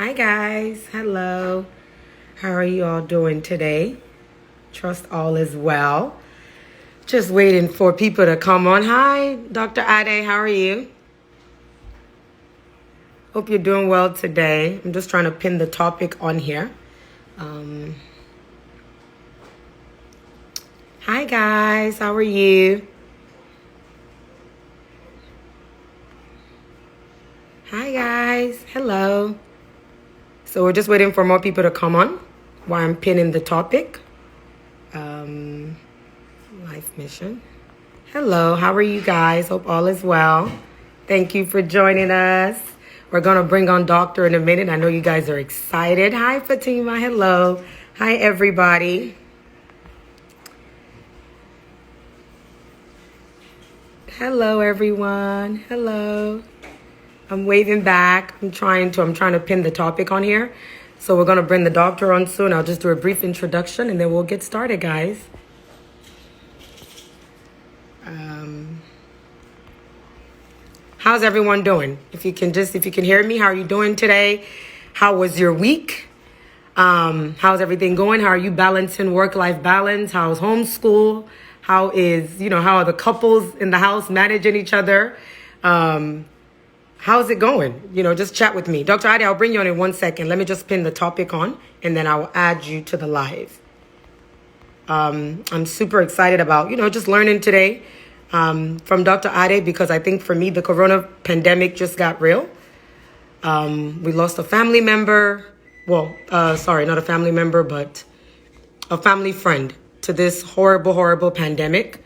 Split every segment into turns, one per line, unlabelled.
Hi guys, hello. How are you all doing today? Trust all is well. Just waiting for people to come on. Hi, Dr. Ade, how are you? Hope you're doing well today. I'm just trying to pin the topic on here. Um, Hi guys, how are you? Hi guys, hello. So we're just waiting for more people to come on while I'm pinning the topic. Um, Life mission. Hello, how are you guys? Hope all is well. Thank you for joining us. We're going to bring on Doctor in a minute. I know you guys are excited. Hi, Fatima. Hello. Hi, everybody. Hello, everyone. Hello. I'm waving back. I'm trying to pin the topic on here. So we're going to bring the doctor on soon. I'll just do a brief introduction and then we'll get started, guys. How's everyone doing? If you can hear me, how are you doing today? How was your week? How's everything going? How are you balancing work-life balance? How's homeschool? How are the couples in the house managing each other? How's it going? Just chat with me. Dr. Ade, I'll bring you on in 1 second. Let me just pin the topic on and then I will add you to the live. I'm super excited about, just learning today from Dr. Ade because I think for me, the corona pandemic just got real. We lost a family member. Well, sorry, not a family member, but a family friend to this horrible, horrible pandemic.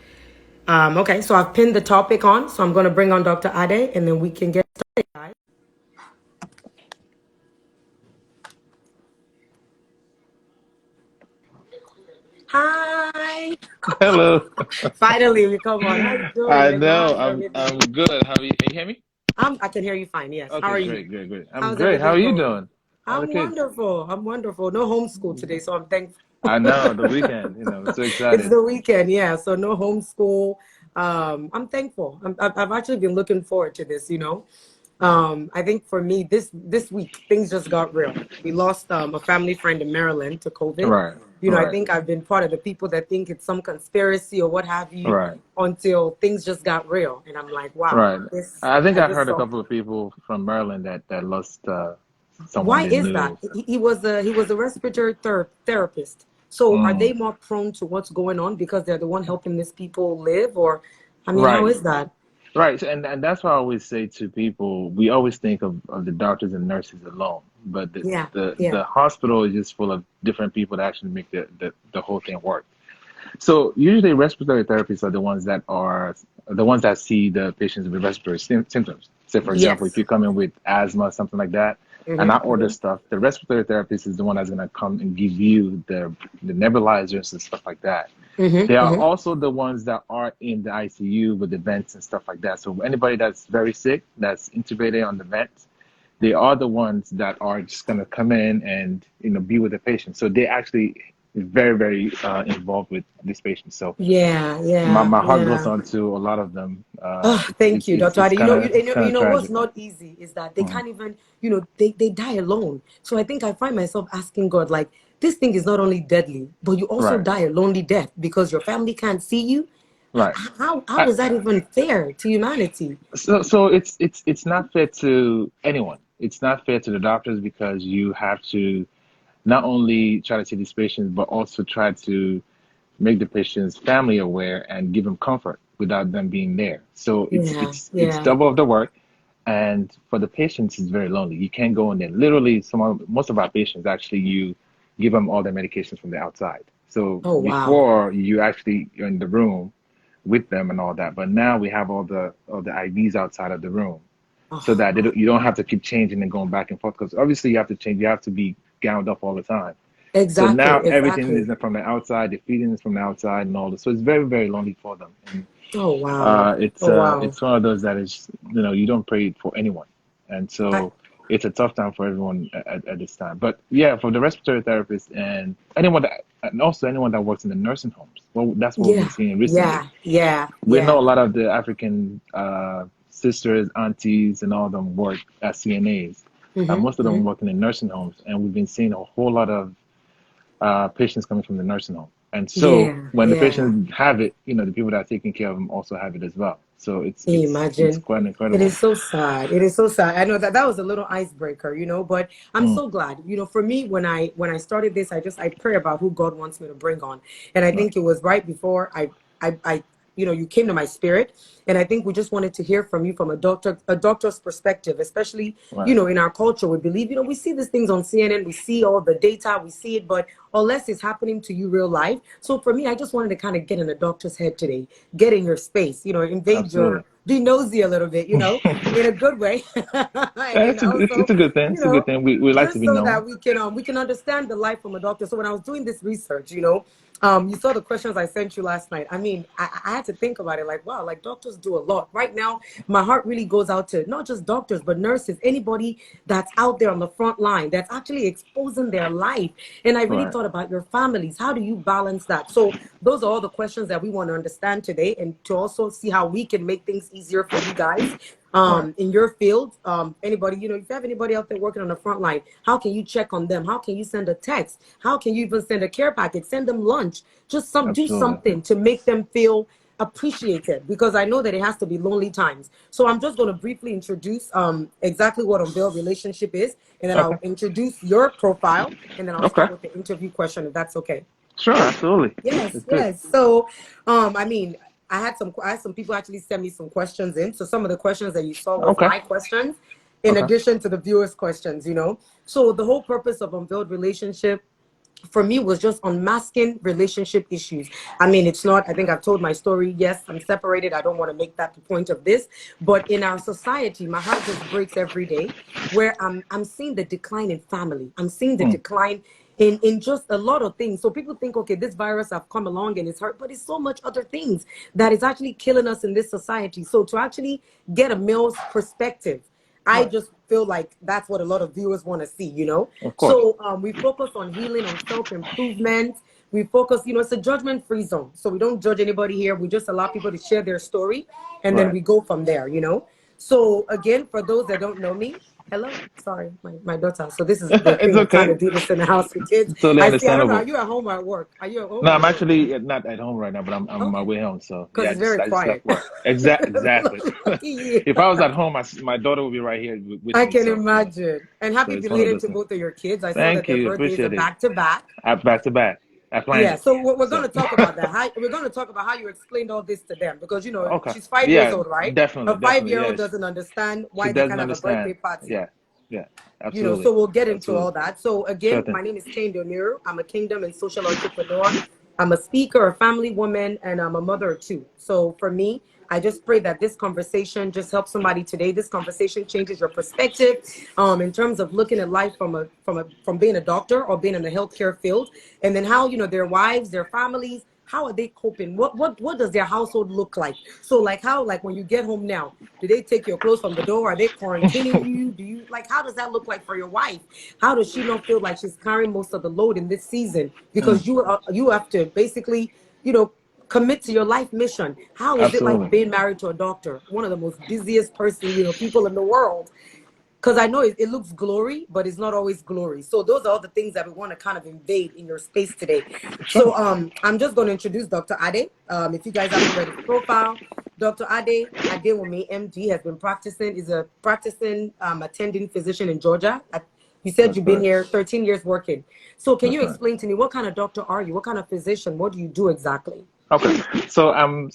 Okay, so I've pinned the topic on, so I'm going to bring on Dr. Ade and then we can get started, guys. Hi.
Hello.
Finally, we come on. How you doing?
I
You're gone
know.
for a
I'm
minute.
good. How are you? Can you hear me?
I can hear you fine. Yes. How
Okay,
are you?
great, great, great. I'm
How's
great. How
everything
are you
going?
doing? How are the
I'm
kids?
wonderful. I'm wonderful. No homeschool today, so I'm thankful.
I know the weekend. I'm so
It's
excited.
the weekend, yeah. So no homeschool. I'm thankful. I've actually been looking forward to this. I think for me, this week things just got real. We lost a family friend in Maryland to COVID.
Right,
I
right,
think I've been part of the people that think it's some conspiracy or what have you
right,
until things just got real, and I'm like, wow,
right.
this
I think
I
I
just
heard a
saw.
couple of people from Maryland that lost someone
Why
they
is that?
knew.
He was a respiratory therapist. So are they
Mm.
more prone to what's going on because they're the one helping these people live? Or, I mean, how
Right,
is that?
right. And that's why I always say to people, we always think of the doctors and nurses alone, but the
Yeah,
the,
yeah.
the hospital is just full of different people that actually make the whole thing work. So usually respiratory therapists are the ones that see the patients with respiratory symptoms. Say, for example, if
Yes.
you come in with asthma, something like that, and I
Mm-hmm,
order
mm-hmm,
stuff, the respiratory therapist is the one that's going to come and give you the nebulizers and stuff like that. They
mm-hmm,
are
mm-hmm.
also the ones that are in the ICU with the vents and stuff like that. So anybody that's very sick, that's intubated on the vents, they are the ones that are just going to come in and be with the patient. So they actually very very involved with this patient. So
Yeah,
my,
yeah,
my heart goes
yeah.
on to a lot of them.
Oh, thank you, Dr.
It's
Adi.
kind of it's kind
You
of
know what's
tragic.
not easy is that they
Mm.
can't even, they die alone. So I think I find myself asking God, like, this thing is not only deadly, but you also
Right,
die a lonely death because your family can't see you.
right.
How
I,
is that even fair to humanity?
so it's not fair to anyone. It's not fair to the doctors because you have to not only try to see these patients, but also try to make the patient's family aware and give them comfort without them being there. So
Yeah,
it's
yeah,
double of the work, and for the patients, it's very lonely. You can't go in there. Literally, most of our patients actually you give them all their medications from the outside. So
oh wow.
before you're in the room with them and all that, but now we have all the IVs outside of the room so
Oh,
that you don't have to keep changing and going back and forth because obviously you have to change. You have to be gowned up all the time. So
exactly,
now everything
exactly.
is from the outside, the feeding is from the outside and all this. So it's very, very lonely for them. And
Oh wow. Oh wow.
it's one of those that is, you don't pray for anyone. And
I,
so it's a tough time for everyone at this time. But yeah, for the respiratory therapist and also anyone that works in the nursing homes. Well, that's what we've been
yeah,
seeing recently.
yeah, yeah,
We know
yeah.
a lot of the African sisters, aunties, and all of them work as CNAs. Most of them working in nursing homes, and we've been seeing a whole lot of patients coming from the nursing home. And so
Yeah,
when the
yeah.
patients have it, the people that are taking care of them also have it as well. So
Can you
it's
imagine?
quite
It
incredible.
is so sad. It is so sad. I know that that was a little icebreaker, but I'm
Mm,
so glad. For me, when I started this, I pray about who God wants me to bring on, and I
right,
think it was right before I you came to my spirit, and I think we just wanted to hear from you from a doctor's perspective, especially
right,
in our culture. We believe we see these things on CNN, we see all the data, we see it, but unless it's happening to you real life. So for me, I just wanted to kind of get in a doctor's head today, get in your space, invade
absolutely.
your be nosy a little bit, in a good way. And then
It's
also,
a good thing. It's a good thing. We like to
just
be
so that
known.
we can understand the life from a doctor. So when I was doing this research, you saw the questions I sent you last night. I mean, I had to think about it like, wow, like doctors do a lot. Right now, my heart really goes out to not just doctors, but nurses, anybody that's out there on the front line that's actually exposing their life. And I really
Right,
thought about your families. How do you balance that? So those are all the questions that we want to understand today, and to also see how we can make things easier for you guys
right,
in your field. Anybody, if you have anybody out there working on the front line, how can you check on them? How can you send a text? How can you even send a care package, send them lunch? Just do
absolutely.
something to make them feel appreciated, because I know that it has to be lonely times. So I'm just going to briefly introduce exactly what Unveiled Relationship is, and then
Okay,
I'll introduce your profile, and then I'll
okay,
start with the interview question, if that's okay.
sure, absolutely.
Yes,
It's good.
yes. So, I mean, I had some people actually send me some questions in. So some of the questions that you saw was
Okay,
my questions, in
okay,
addition to the viewers' questions. So the whole purpose of Unveiled Relationship for me was just unmasking relationship issues. I mean, it's not, I think I've told my story. Yes, I'm separated. I don't want to make that the point of this. But in our society, my heart just breaks every day, where I'm seeing the decline in family. I'm seeing the
mm,
decline in just a lot of things. So people think, okay, this virus have come along and it's hurt, but it's so much other things that is actually killing us in this society. So to actually get a male's perspective, I
right,
just feel like that's what a lot of viewers want to see.
of course.
So we focus on healing, on self-improvement. We focus, it's a judgment-free zone. So we don't judge anybody here. We just allow people to share their story, and then
Right.
we go from there. So again, for those that don't know me, hello, sorry, my daughter. So this is the
It's
thing of trying to
okay.
do this in the house with kids.
Totally
I see, I don't know, are
understandable.
you at home or at work? Are you at home
No,
or
I'm
at work?
actually not at home right now, but I'm on my
Okay,
way home. So
because
yeah,
it's very
I just
quiet.
left work. Exactly.
Lucky you.
If I was at home, my daughter would be right here with
I
me.
can
So
imagine. And
so
happy
it's one of
belated
those
to
things.
both of your kids. I saw that
Thank
their
you,
birthdays are
appreciate it.
back to back.
Back to back. I planned
Yeah,
it.
so we're going
So
to talk about that. We're going to talk about how you explained all this to them, because
okay,
she's 5 years
yeah,
old, right? A
definitely,
5-year-old
yes.
doesn't understand
She
why they
doesn't
can't have a birthday
understand.
party.
Yeah, yeah, absolutely,
So we'll get into all
absolutely.
that. So
Sure
again,
thing.
my name is Kehinde Oniru. I'm a kingdom and social entrepreneur. I'm a speaker, a family woman, and I'm a mother too. So for me, I just pray that this conversation just helps somebody today. This conversation changes your perspective, in terms of looking at life from being a doctor or being in the healthcare field, and then how their wives, their families, how are they coping? What does their household look like? So like how, like when you get home now, do they take your clothes from the door? Are they quarantining you? Do you, like, how does that look like for your wife? How does she not feel like she's carrying most of the load in this season,
Mm,
because you have to basically, you know, commit to your life mission? How is it like
absolutely.
being married to a doctor, one of the most busiest people in the world? Because I know it looks glory, but it's not always glory. So those are all the things that we want to kind of invade in your space today.
Sure.
So I'm just going to introduce Dr. Ade. If you guys haven't read his profile, Dr. Ade Adewunmi, MD, has been practicing, is a practicing attending physician in Georgia. You said
That's
you've been
correct.
here 13 years working. So can
That's
you
correct.
explain to me, what kind of doctor are you? What kind of physician? What do you do exactly?
Okay, so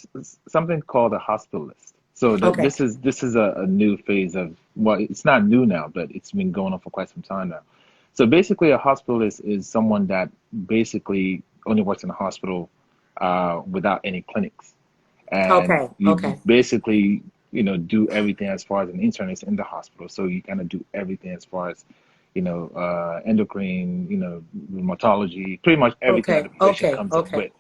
something called a hospitalist. So
Okay.
this is a new phase of, well, it's not new now, but it's been going on for quite some time now. So basically, a hospitalist is someone that basically only works in a hospital without any clinics, and
Okay.
you
Okay.
basically do everything as far as an internist in the hospital. So you kind of do everything as far as endocrine, rheumatology, pretty much everything that
Okay.
the patient
Okay.
comes in
Okay.
with.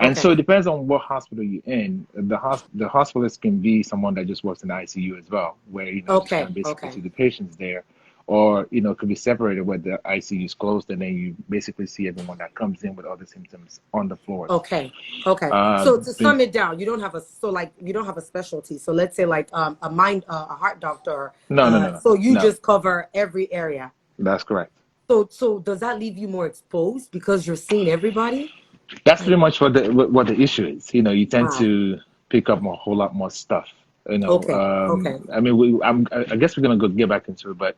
And
Okay.
so it depends on what hospital you're in. The hospitalist can be someone that just works in the ICU as well, where just kind
Okay.
of basically
Okay.
see the patients there, or it could be separated where the ICU is closed, and then you basically see everyone that comes in with other symptoms on the floors.
Okay. Okay.
Uh,
So to
the,
sum it down, you don't have a specialty. So let's say like a heart doctor.
no, no, no, no,
So you
no.
just cover every area.
That's correct.
So does that leave you more exposed because you're seeing everybody?
That's
Like,
pretty much what the issue is. You tend
wow.
to pick up a whole lot more stuff.
Okay. Okay.
I mean, I guess we're gonna get back into it, but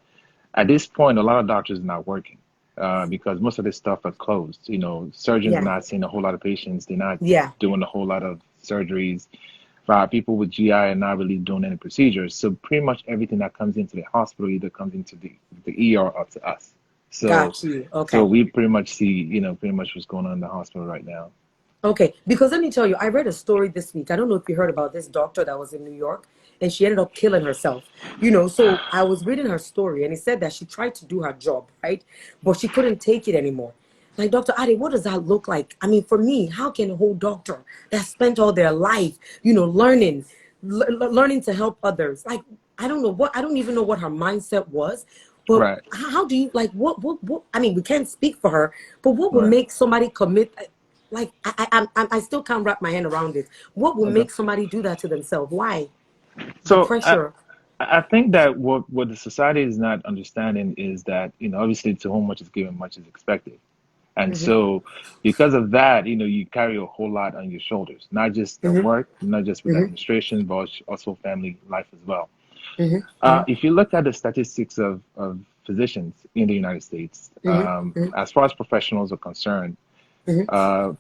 at this point, a lot of doctors are not working because most of this stuff are closed. Surgeons are
Yeah.
not seeing a whole lot of patients. They're not
Yeah.
doing a whole lot of surgeries. People with GI are not really doing any procedures. So pretty much everything that comes into the hospital either comes into the ER or to us. So
Got you.
so
Okay.
we pretty much see, pretty much what's going on in the hospital right now.
Okay, because let me tell you, I read a story this week. I don't know if you heard about this doctor that was in New York and she ended up killing herself. So I was reading her story and it said that she tried to do her job, right? But she couldn't take it anymore. Like, Dr. Ade, what does that look like? I mean, for me, how can a whole doctor that spent all their life, learning to help others? Like, I don't even know what her mindset was. But
Right,
how do you, like, what, I mean, we can't speak for her, but what would
right.
make somebody commit? Like I still can't wrap my hand around it. What would
Okay.
make somebody do that to themselves? Why? The
So
pressure.
I think that what the society is not understanding is that, obviously to whom much is given, much is expected. And
Hmm.
so because of that, you carry a whole lot on your shoulders, not just the
Hmm.
work, not just with
Hmm.
administration, but also family life as well.
Hmm. Hmm.
If you look at the statistics of physicians in the United States,
Hmm. Hmm.
as far as professionals are concerned,
Hmm.
uh,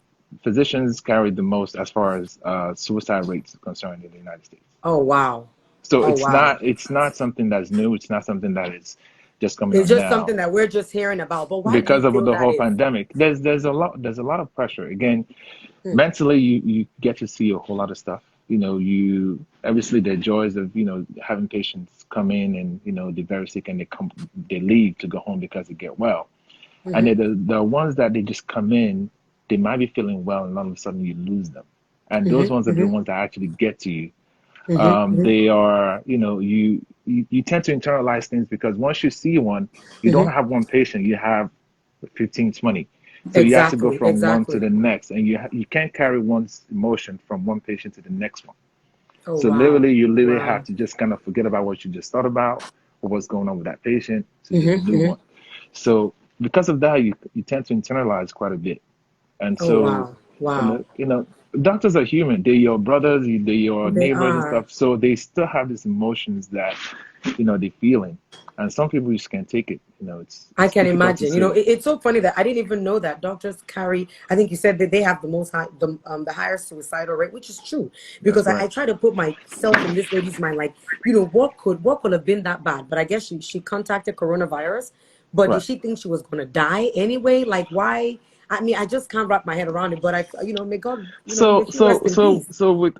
physicians carry the most as far as suicide rates are concerned in the United States.
Oh wow.
So
Oh
it's
wow.
not something that's new. It's not something that is just coming
It's
on
just
now
something that we're just hearing about. But why do you
because of
feel
the
that
whole
is?
pandemic. There's a lot of pressure. Again,
Hmm.
mentally you get to see a whole lot of stuff. You obviously the joys of having patients come in and they're very sick and they leave to go home because they get well. And
Hmm.
then the ones that they just come in, they might be feeling well, and all of a sudden you lose them. And
Hmm.
those ones are the
Hmm.
ones that actually get to you.
Hmm. Hmm.
They are, you tend to internalize things because once you see one, you don't
Hmm.
have one patient, you have 15, 20. So you have to go
Exactly.
from one to
Exactly.
the next, and you can't carry one's emotion from one patient to the next one.
Oh
So
wow.
literally, you literally have
Wow.
to just kind of forget about what you just thought about or what's going on with that patient to just
Hmm.
do
Hmm.
one. So because of that, you tend to internalize quite a bit. And
Oh
so,
wow. Wow.
doctors are human. They're your brothers, they're your
They
neighbors and
are.
stuff. So they still have these emotions that, they're feeling. And some people just can't take it.
I
It's
can
difficult to
imagine.
say.
It's so funny that I didn't even know that doctors carry. I think you said that they have the most high, the higher suicidal rate, which is true.
That's
Because I
right.
try to put myself in this lady's mind, like what could have been that bad? But I guess she contacted coronavirus. But did
Right.
she think she was gonna die anyway? Like why? I mean, I just can't wrap my head around it. But may God, may
So,
she
so,
rest in
so,
peace.
so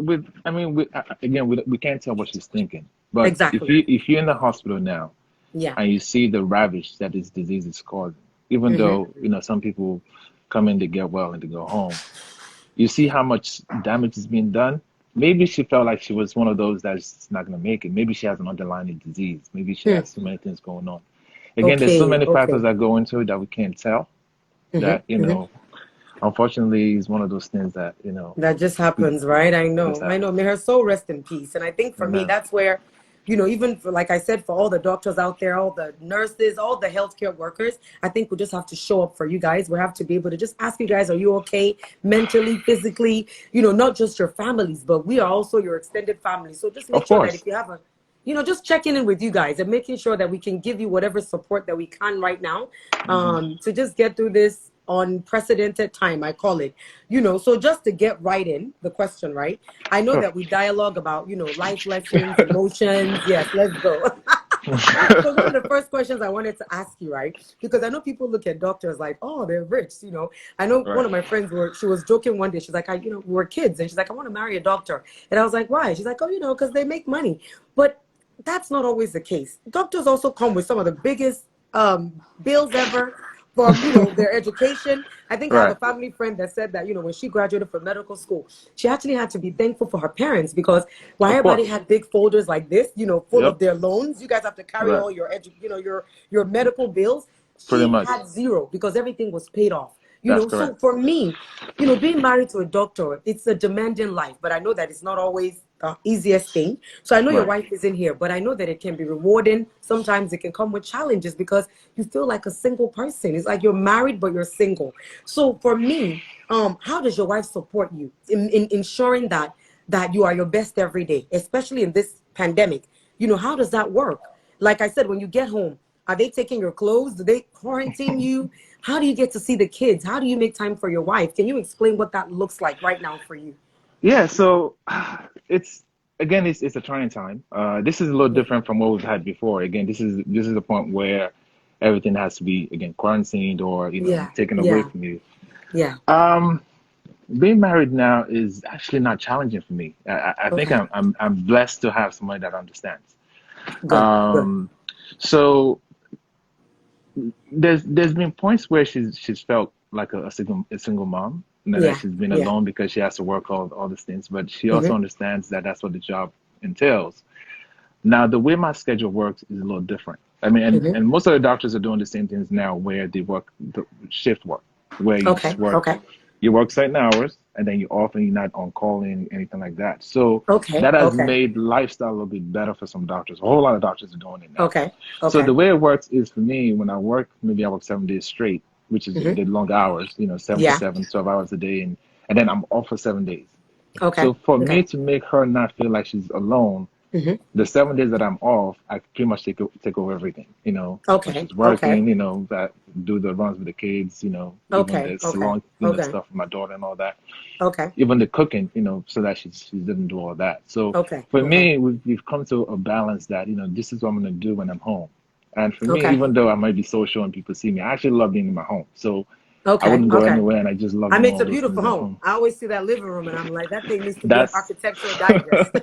I mean, again, we can't tell what she's thinking. But if
Exactly.
you're in the hospital now
Yeah.
and you see the ravage that this disease is causing, even
Hmm.
though, some people come in to get well and to go home, you see how much damage is being done. Maybe she felt like she was one of those that's not going to make it. Maybe she has an underlying disease. Maybe she
Hmm.
has so many things going on. Again, there's so
Okay.
many factors
Okay.
that go into it that we can't tell.
Hmm.
That
Hmm.
unfortunately, is one of those things that
That just
we
happens, right? I
just
know. I
happen.
know. May her soul rest in peace. And I think for me,
Amen.
that's where, even for, like I said, for all the doctors out there, all the nurses, all the healthcare workers, I think we just have to show up for you guys. We have to be able to just ask you guys, are you okay mentally, physically, not just your families, but we are also your extended family. So just make
Of
sure that if
course.
you have just checking in with you guys and making sure that we can give you whatever support that we can right now,
Hmm.
to just get through this unprecedented time, I call it. So just to get right in the question, right? I know
Sure.
that we dialogue about, life lessons, emotions. Yes, let's go. So one of the first questions I wanted to ask you, right? Because I know people look at doctors like, oh, they're rich. I know one
Right.
of my friends she was joking one day. She's like, we're kids. And she's like, I want to marry a doctor. And I was like, why? She's like, oh, because they make money. But that's not always the case. Doctors also come with some of the biggest bills ever. for their education. I think I have a
Right.
family friend that said that when she graduated from medical school, she actually had to be thankful for her parents, because while
Of
everybody
course.
had big folders like this, full of
Yep.
their loans, you guys have to carry
Right.
all your your medical bills.
Pretty
She
much.
had zero because everything was paid off.
That's
So
correct.
for me, being married to a doctor, it's a demanding life, but I know that it's not always the easiest thing. So I know your
Right.
wife is in here, but I know that it can be rewarding. Sometimes it can come with challenges because you feel like a single person. It's like you're married, but you're single. So for me, how does your wife support you in ensuring that you are your best every day, especially in this pandemic? How does that work? Like I said, when you get home, are they taking your clothes? Do they quarantine you? How do you get to see the kids? How do you make time for your wife? Can you explain what that looks like right now for you?
Yeah. So it's again, it's a trying time. This is a little
Yeah,
different from what we've had before. Again, this is a point where everything has to be again quarantined or
yeah,
taken away
yeah,
from you.
yeah.
Um, Being married now is actually not challenging for me. I think
Okay,
I'm blessed to have somebody that understands.
good, good.
Um, so there's been points where she's felt like a single mom, and that
Yeah,
she's been
yeah.
alone because she has to work all these things. But she also
Mm-hmm,
understands that that's what the job entails. Now, the way my schedule works is a little different. I mean, and,
mm-hmm.
and most of the doctors are doing the same things now where they work the shift work, where you just
Okay,
work,
okay,
you work certain hours and then you're off and you're not on call and anything like that. So
okay,
that has
okay,
made lifestyle a little bit better for some doctors. A whole lot of doctors are doing it now.
okay,
So
okay.
the way it works is for me, when I work, maybe I work 7 days straight, which is
Mm-hmm.
the long hours, 7 to
Yeah.
7, 12 hours a day. And then I'm off for 7 days.
Okay.
So for
Okay.
me to make her not feel like she's alone,
Mm-hmm.
the 7 days that I'm off, I pretty much take over everything. When
Okay.
she's
Okay.
working, that do the runs with the kids, even
Okay.
the
Okay.
salon,
Okay.
stuff with my daughter and all that.
Okay.
Even the cooking, so that she doesn't do all that. So
Okay.
for
Okay.
me, we've come to a balance that this is what I'm gonna do when I'm home. And for me,
Okay.
even though I might be social and people see me, I actually love being in my home. So I
Okay.
wouldn't go
Okay.
anywhere, and I just love
I mean,
doing
it's
all
a
those
beautiful
things at
home.
home.
I always see that living room, and I'm like, that thing needs to be an
That's
architectural digest.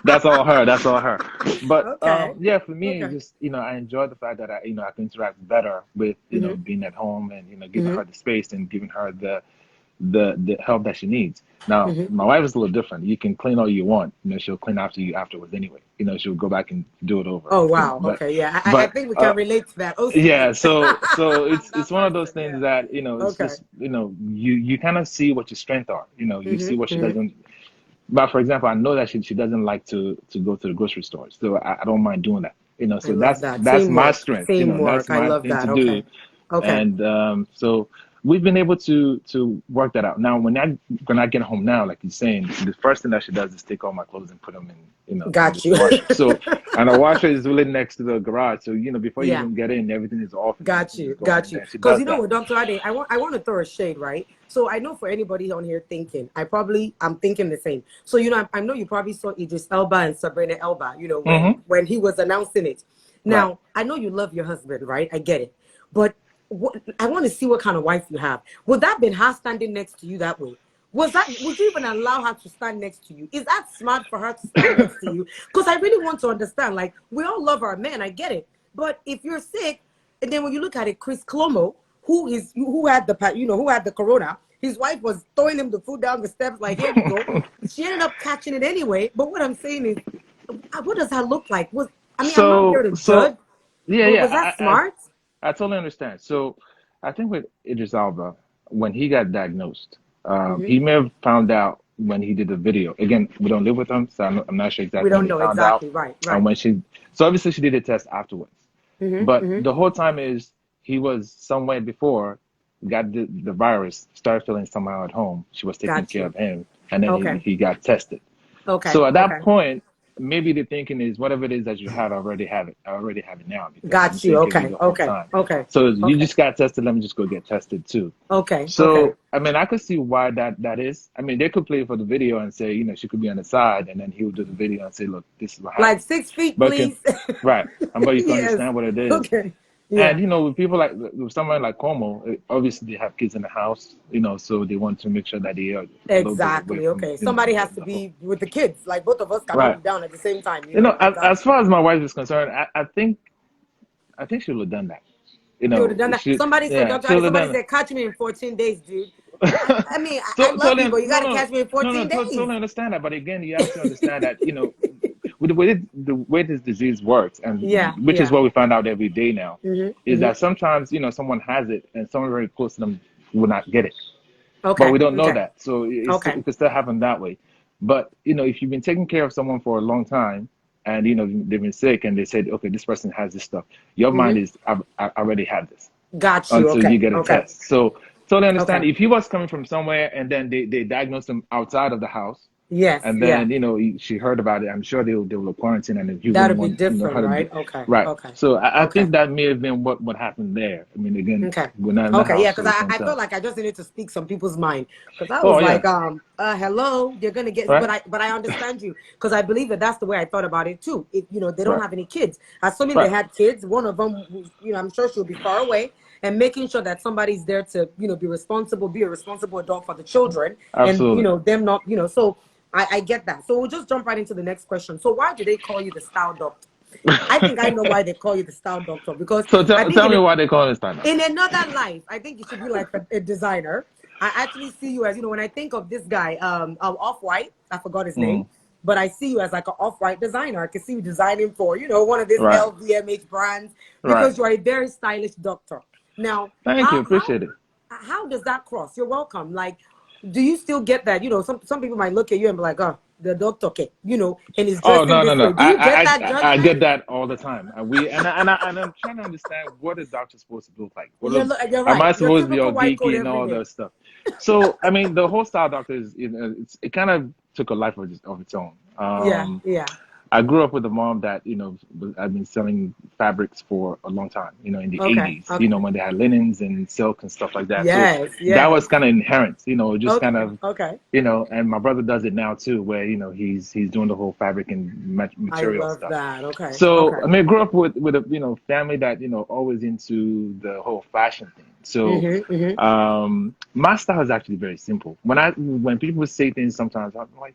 That's all her. That's all her. But
Okay.
yeah, for me, it's
Okay.
just I enjoy the fact that I can interact better with
Mm-hmm.
being at home and giving
Mm-hmm.
her the space and giving her the help that she needs. Now,
Mm-hmm.
my wife is a little different. You can clean all you want. She'll clean after you afterwards anyway. She'll go back and do it over.
Oh wow.
But
Okay. Yeah. I
but
think we can relate to that.
yeah,
OCD.
so it's
That
one of those
person.
things
Yeah.
that it's
Okay.
just you kind of see what your strengths are. You see what
Mm-hmm.
she
Mm-hmm.
doesn't. But for example, I know that she doesn't like to go to the grocery store, so I don't mind doing that.
I
So
love
that's
that.
that's my
Teamwork.
strength. That's
Teamwork. I
my
love
thing to
that.
do,
Okay. Okay.
and so we've been able to work that out. Now, when I get home now, like you're saying, the first thing that she does is take all my clothes and put them in
Got
this
you.
washer. So, and the washer is really next to the garage. So before you
Yeah.
even get in, everything is off, and you
Got
can
you,
just go ahead
got
and
you.
then she
Because
does that.
what, Dr. Ade, I want to throw a shade, right? So I know for anybody on here thinking, I'm thinking the same. So I know you probably saw Idris Elba and Sabrina Elba, when
Mm-hmm.
he was announcing it.
Right.
Now I know you love your husband, right? I get it, but I want to see what kind of wife you have. Would that been her standing next to you that way? Would you even allow her to stand next to you? Is that smart for her to stand next to you? Because I really want to understand. Like, we all love our men, I get it. But if you're sick, and then when you look at it, Chris Cuomo, who had who had the corona, his wife was throwing him the food down the steps, like, here you go. She ended up catching it anyway. But what I'm saying is, what does that look like? I'm not here
So
to
so
judge,
yeah,
but
yeah.
was that smart?
I totally understand. So I think with Idris Elba, when he got diagnosed,
Hmm.
he may have found out when he did the video. Again, we don't live with him, so I'm not sure
We
exactly when
don't
he
know
found out
exactly. Right,
and
right.
when so obviously she did a test afterwards.
Hmm.
But
Hmm.
the whole time is he was somewhere before, got the virus, started feeling somehow at home. She was taking
Got
care
you.
of him, and then he,
Okay.
he got tested.
Okay.
So at that
Okay.
point, maybe the thinking is whatever it is that you had, I already have it. I already have it now because I've been
Got you.
taking care of you
Okay.
the whole
Okay.
time.
Okay.
So you
Okay.
just got tested. Let me just go get tested too.
Okay. Okay.
So I mean, I could see why that is. I mean, they could play for the video and say, she could be on the side, and then he would do the video and say, look, this is what
Like
happened.
6 feet,
But can
please.
right, I'm going to
Yes.
understand what it is.
Okay.
And
Yeah.
with people with someone like Cuomo, obviously they have kids in the house, so they want to make sure that they are a little bit away
Exactly.
from
Okay. Somebody has to
the whole.
be with the kids. Like, both of us cannot
Right.
be down at the same time.
You know,
I
as,
got
as
you.
far as my wife is concerned, I think she would have done that.
They would have done that. Somebody said,
yeah,
Dr.
she
Ade,
would have
somebody
done
said, catch me in 14 days, dude. I mean, I
so
love you,
totally
but you got to
no
catch me in
no no
14 days.
totally understand that. But again, you have to understand that with the way this disease works, and
Yeah,
which is
yeah.
what we find out every day now,
Mm-hmm,
is
mm-hmm.
that sometimes someone has it and someone very close to them will not get it, but
Okay,
we don't know
okay,
that. So
okay.
it could still happen that way. But if you've been taking care of someone for a long time, and they've been sick, and they said, okay, this person has this stuff, your mind
Mm-hmm.
is, I already had this
Got you.
until
Okay,
you get a
okay,
test. So totally
okay.
understand if he was coming from somewhere and then they diagnosed him outside of the house,
Yes,
and
yeah.
then she heard about it. I'm sure they will quarantine, and he wouldn't
That'll be
want
different,
her to be
right? Okay,
right.
okay,
So I
okay.
think that may have been what happened there. I mean, again,
Okay.
we're not in the
Okay, yeah,
house,
because
so we
I
can't
felt
tell.
like I just needed to speak some people's mind. Because I was
Oh
like,
yeah,
hello, you're gonna get,
right,
but I understand you. Because I believe that that's the way I thought about it too. If they don't
right,
have any kids, assuming they
right.
had kids, one of them, I'm sure she'll be far away, and making sure that somebody's there to, be responsible, be a responsible adult for the children, and
Absolutely.
them not, so I get that. So we'll just jump right into the next question. So why do they call you the style doctor? I think I know why they call you the style doctor, because
So
I think
tell me why they call it that now.
in another life, I think you should be like a designer. I actually see you as, when I think of this guy, Off-White, I forgot his name,
Mm,
but I see you as like an Off-White designer. I can see you designing for, one of these
right,
LVMH brands,
right.
because you're a very stylish doctor. Now,
Thank you, appreciate it.
how does that cross? You're welcome. Like, do you still get that? Some people might look at you and be like, oh, the doctor, okay, and he's
Oh
dressing
no no
this
no!
way. Do you get that
I
judgment?
get that all the time. And I'm trying to understand what a doctor's supposed to look like.
You're
Am
right.
I
Your
supposed to be
typical
all
white coat
geeky and
every
all
day.
that stuff? So I mean, the whole style doctor is it kind of took a life of its own.
Yeah, yeah.
I grew up with a mom that, I've been selling fabrics for a long time, in the
Okay,
80s,
okay.
when they had linens and silk and stuff like that. So
Yes,
that
yes.
was kind of inherent, just kind
Okay,
of,
okay.
and my brother does it now too, where, he's doing the whole fabric and
I
material
love
stuff.
that. Okay,
So,
okay.
I mean, I grew up with a, family that, always into the whole fashion thing. So,
Mm-hmm, mm-hmm.
my style is actually very simple. When people say things sometimes, I'm like,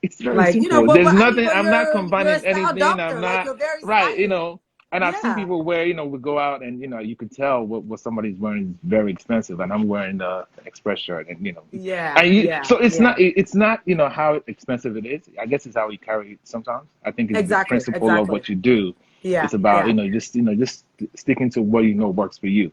it's very
Like,
simple.
but
There's
I mean,
nothing.
but
I'm not
you're a
combining
style
anything. I'm
doctor. Like,
not
you're very
right.
stylish.
And I've seen
Yeah,
people where we go out and you can tell what somebody's wearing is very expensive, and I'm wearing the express shirt, and
yeah, yeah,
so it's not
yeah.
it's not how expensive it is. I guess it's how you carry it sometimes. I think it's the
Exactly,
principle of
exactly.
what you do.
Yeah,
It's about
yeah.
just sticking to what works for you.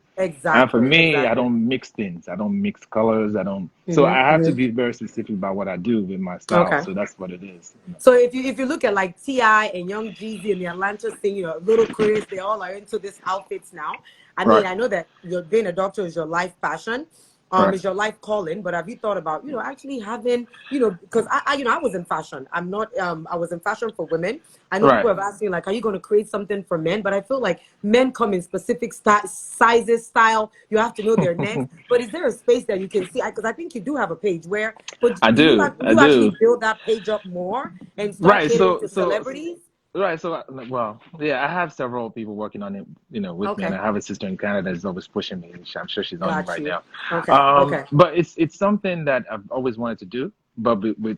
And for
Exactly,
me, I
exactly.
don't mix things. I don't mix colors. I don't. So I
Mm-hmm,
have to
mm-hmm.
be very specific about what I do with my style.
Okay.
So that's what it is.
So if you look at like Ti and Young Jeezy and the Atlanta thing, Little Chris, they all are into these outfits now. I mean,
Right.
I know that being a doctor is your life passion,
Right.
is your life calling. But have you thought about, actually having, because I was in fashion. I'm not, I was in fashion for women. I know people
Right.
have asked me like, are you going to create something for men? But I feel like men come in specific sizes, style. You have to know their necks. But is there a space that you can see? Because I think you do have a page where, but
I
do you
do. I
you actually
do.
build that page up more and start
Right.
catering to celebrities?
Right. So, well, yeah, I have several people working on it, with me, and
Okay,
I have a sister in Canada that's always pushing me. I'm sure she's on it
got
right
you.
now.
Okay, okay.
But it's something that I've always wanted to do, but with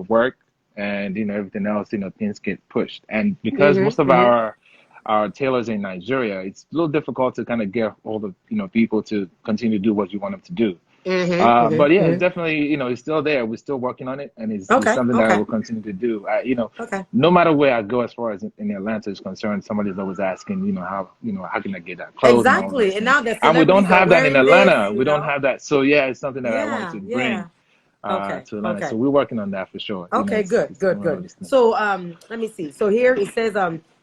work and everything else, things get pushed, and because most
Mm-hmm,
of
mm-hmm.
our tailors in Nigeria, it's a little difficult to kind of get all the people to continue to do what you want them to do.
Mm-hmm,
But
mm-hmm,
yeah, it's
mm-hmm.
definitely, it's still there. We're still working on it, and it's
Okay,
something that I
okay,
will continue to do.
okay.
No matter where I go, as far as in Atlanta is concerned, somebody's always asking, how can I get that clothes and all those
Exactly. And
things.
now the
And we don't
celebrities are
have that in
wearing this,
Atlanta. We don't have that. So yeah, it's something that I wanted
Yeah,
to bring
yeah. Okay,
to Atlanta.
okay.
So we're working on that for sure.
Okay, good,
It's
good,
one
good.
of those things.
So let me see. So here it says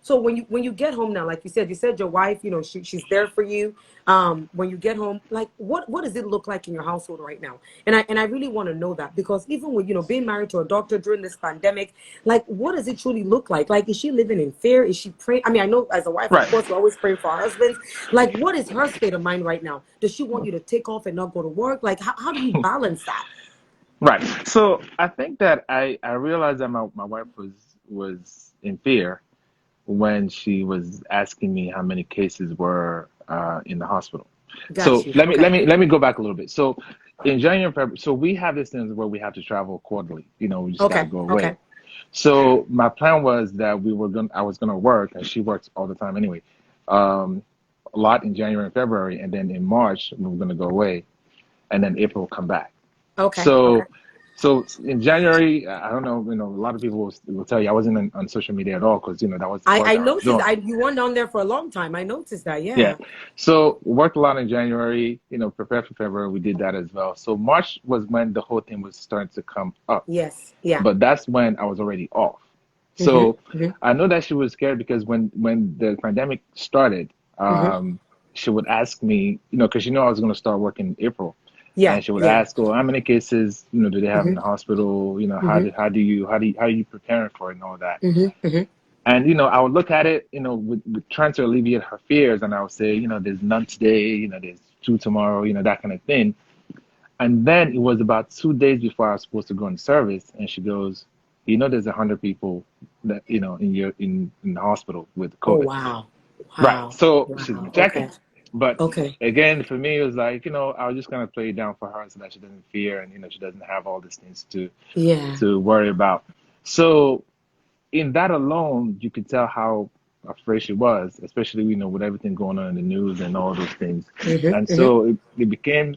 so when you get home now, like you said your wife, she's there for you. When you get home, like what does it look like in your household right now? And I really want to know that, because even with being married to a doctor during this pandemic, like what does it truly look like? Like, is she living in fear? Is she praying? I mean, I know as a wife, of
Right.
course, we're always praying for our husbands. Like, what is her state of mind right now? Does she want you to take off and not go to work? Like, how do you balance that?
Right. So I think that I realized that my wife was in fear when she was asking me how many cases were in the hospital.
Got
So
you.
let
Okay.
me go back a little bit. So in January, February, so we have this thing where we have to travel quarterly. We just got to
Okay.
go away.
Okay.
So my plan was that I was gonna work, and she works all the time anyway, um, a lot in January and February, and then in March we were going to go away, and then April will come back.
Okay. Okay.
So in January, I don't know, a lot of people will tell you I wasn't on social media at all because that was the work
I
I was
noticed
doing.
you weren't on there for a long time. I noticed that.
Yeah.
Yeah.
So worked a lot in January, prepared for February. We did that as well. So March was when the whole thing was starting to come up.
Yes. Yeah.
But that's when I was already off.
Mhm.
So
Mhm.
I know that she was scared because when the pandemic started,
Mhm.
she would ask me, because I was going to start working in April,
Yeah.
and she would
Yeah.
ask, "Oh, how many cases, do they have in
Mhm.
the hospital?
Mhm.
How are you preparing for it and all that?"
Mhm. Mhm.
And I would look at it, with trying to alleviate her fears, and I would say, there's none today, there's two tomorrow, that kind of thing. And then it was about 2 days before I was supposed to go in service, and she goes, there's 100 people that in the hospital with
Oh
COVID.
wow.
Right.
Wow.
So she's
Wow.
been checking.
Okay.
But
Okay.
again, for me, it was like, I was just gonna play it down for her so that she doesn't fear and she doesn't have all these things
Yeah.
to worry about. So in that alone, you could tell how afraid she was, especially with everything going on in the news and all those things.
Mhm.
And
Mhm.
so it became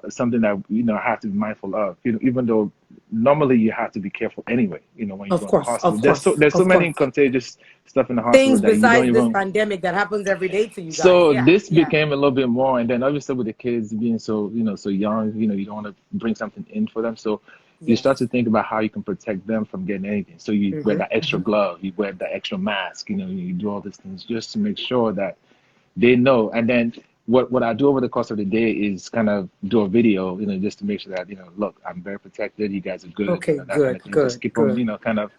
something that I have to be mindful of. Even though normally you have to be careful anyway. When you go
Of
in the
course.
hospital,
Of
there's
course.
so
Of
many
course.
contagious stuff in the hospital
Things
that you don't
besides this
even.
pandemic that happens every day to you guys.
So
Yeah.
this
Yeah.
became a little bit more, and then obviously with the kids being so so young, you don't want to bring something in for them. So you start
Yes.
to think about how you can protect them from getting anything. So you wear
Mhm.
that extra
Mhm.
glove, you wear that extra mask, you do all these things just to make sure that they know. And then what I do over the course of the day is kind of do a video, just to make sure that look, I'm very protected. You guys are good,
Okay.
that kind
Good.
of thing. Just
Good.
keep them,
Good.
kind of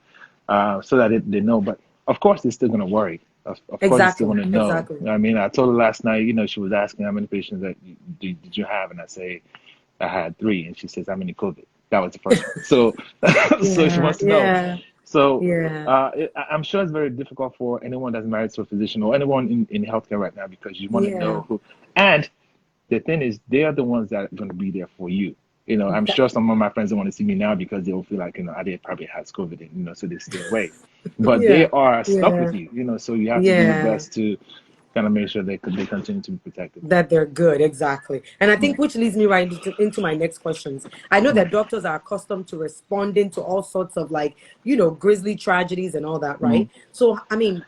so that they know. But of course, they're still gonna worry. Of course, they still
Exactly.
want to know.
Exactly.
I mean, I told her last night. She was asking how many patients that did you have, and I say I had 3, and she says how many COVID. That was the first one. So, so she
Yeah.
wants to know.
Yeah.
So,
Yeah.
I'm sure it's very difficult for anyone that's married to a physician or anyone in healthcare right now because you want to
Yeah.
know who. And the thing is, they are the ones that are going to be there for you. I'm
That,
sure some of my friends don't want to see me now because they will feel like, Ade probably has COVID, and, so they stay away. But they
yeah.
are stuck
Yeah.
with you, so you have to do your
Yeah.
best to kind of make sure they continue to be protected.
That they're good, exactly. And I
Yeah.
think which leads me right into my next questions. I know that doctors are accustomed to responding to all sorts of grisly tragedies and all that,
Mm.
right? So, I mean,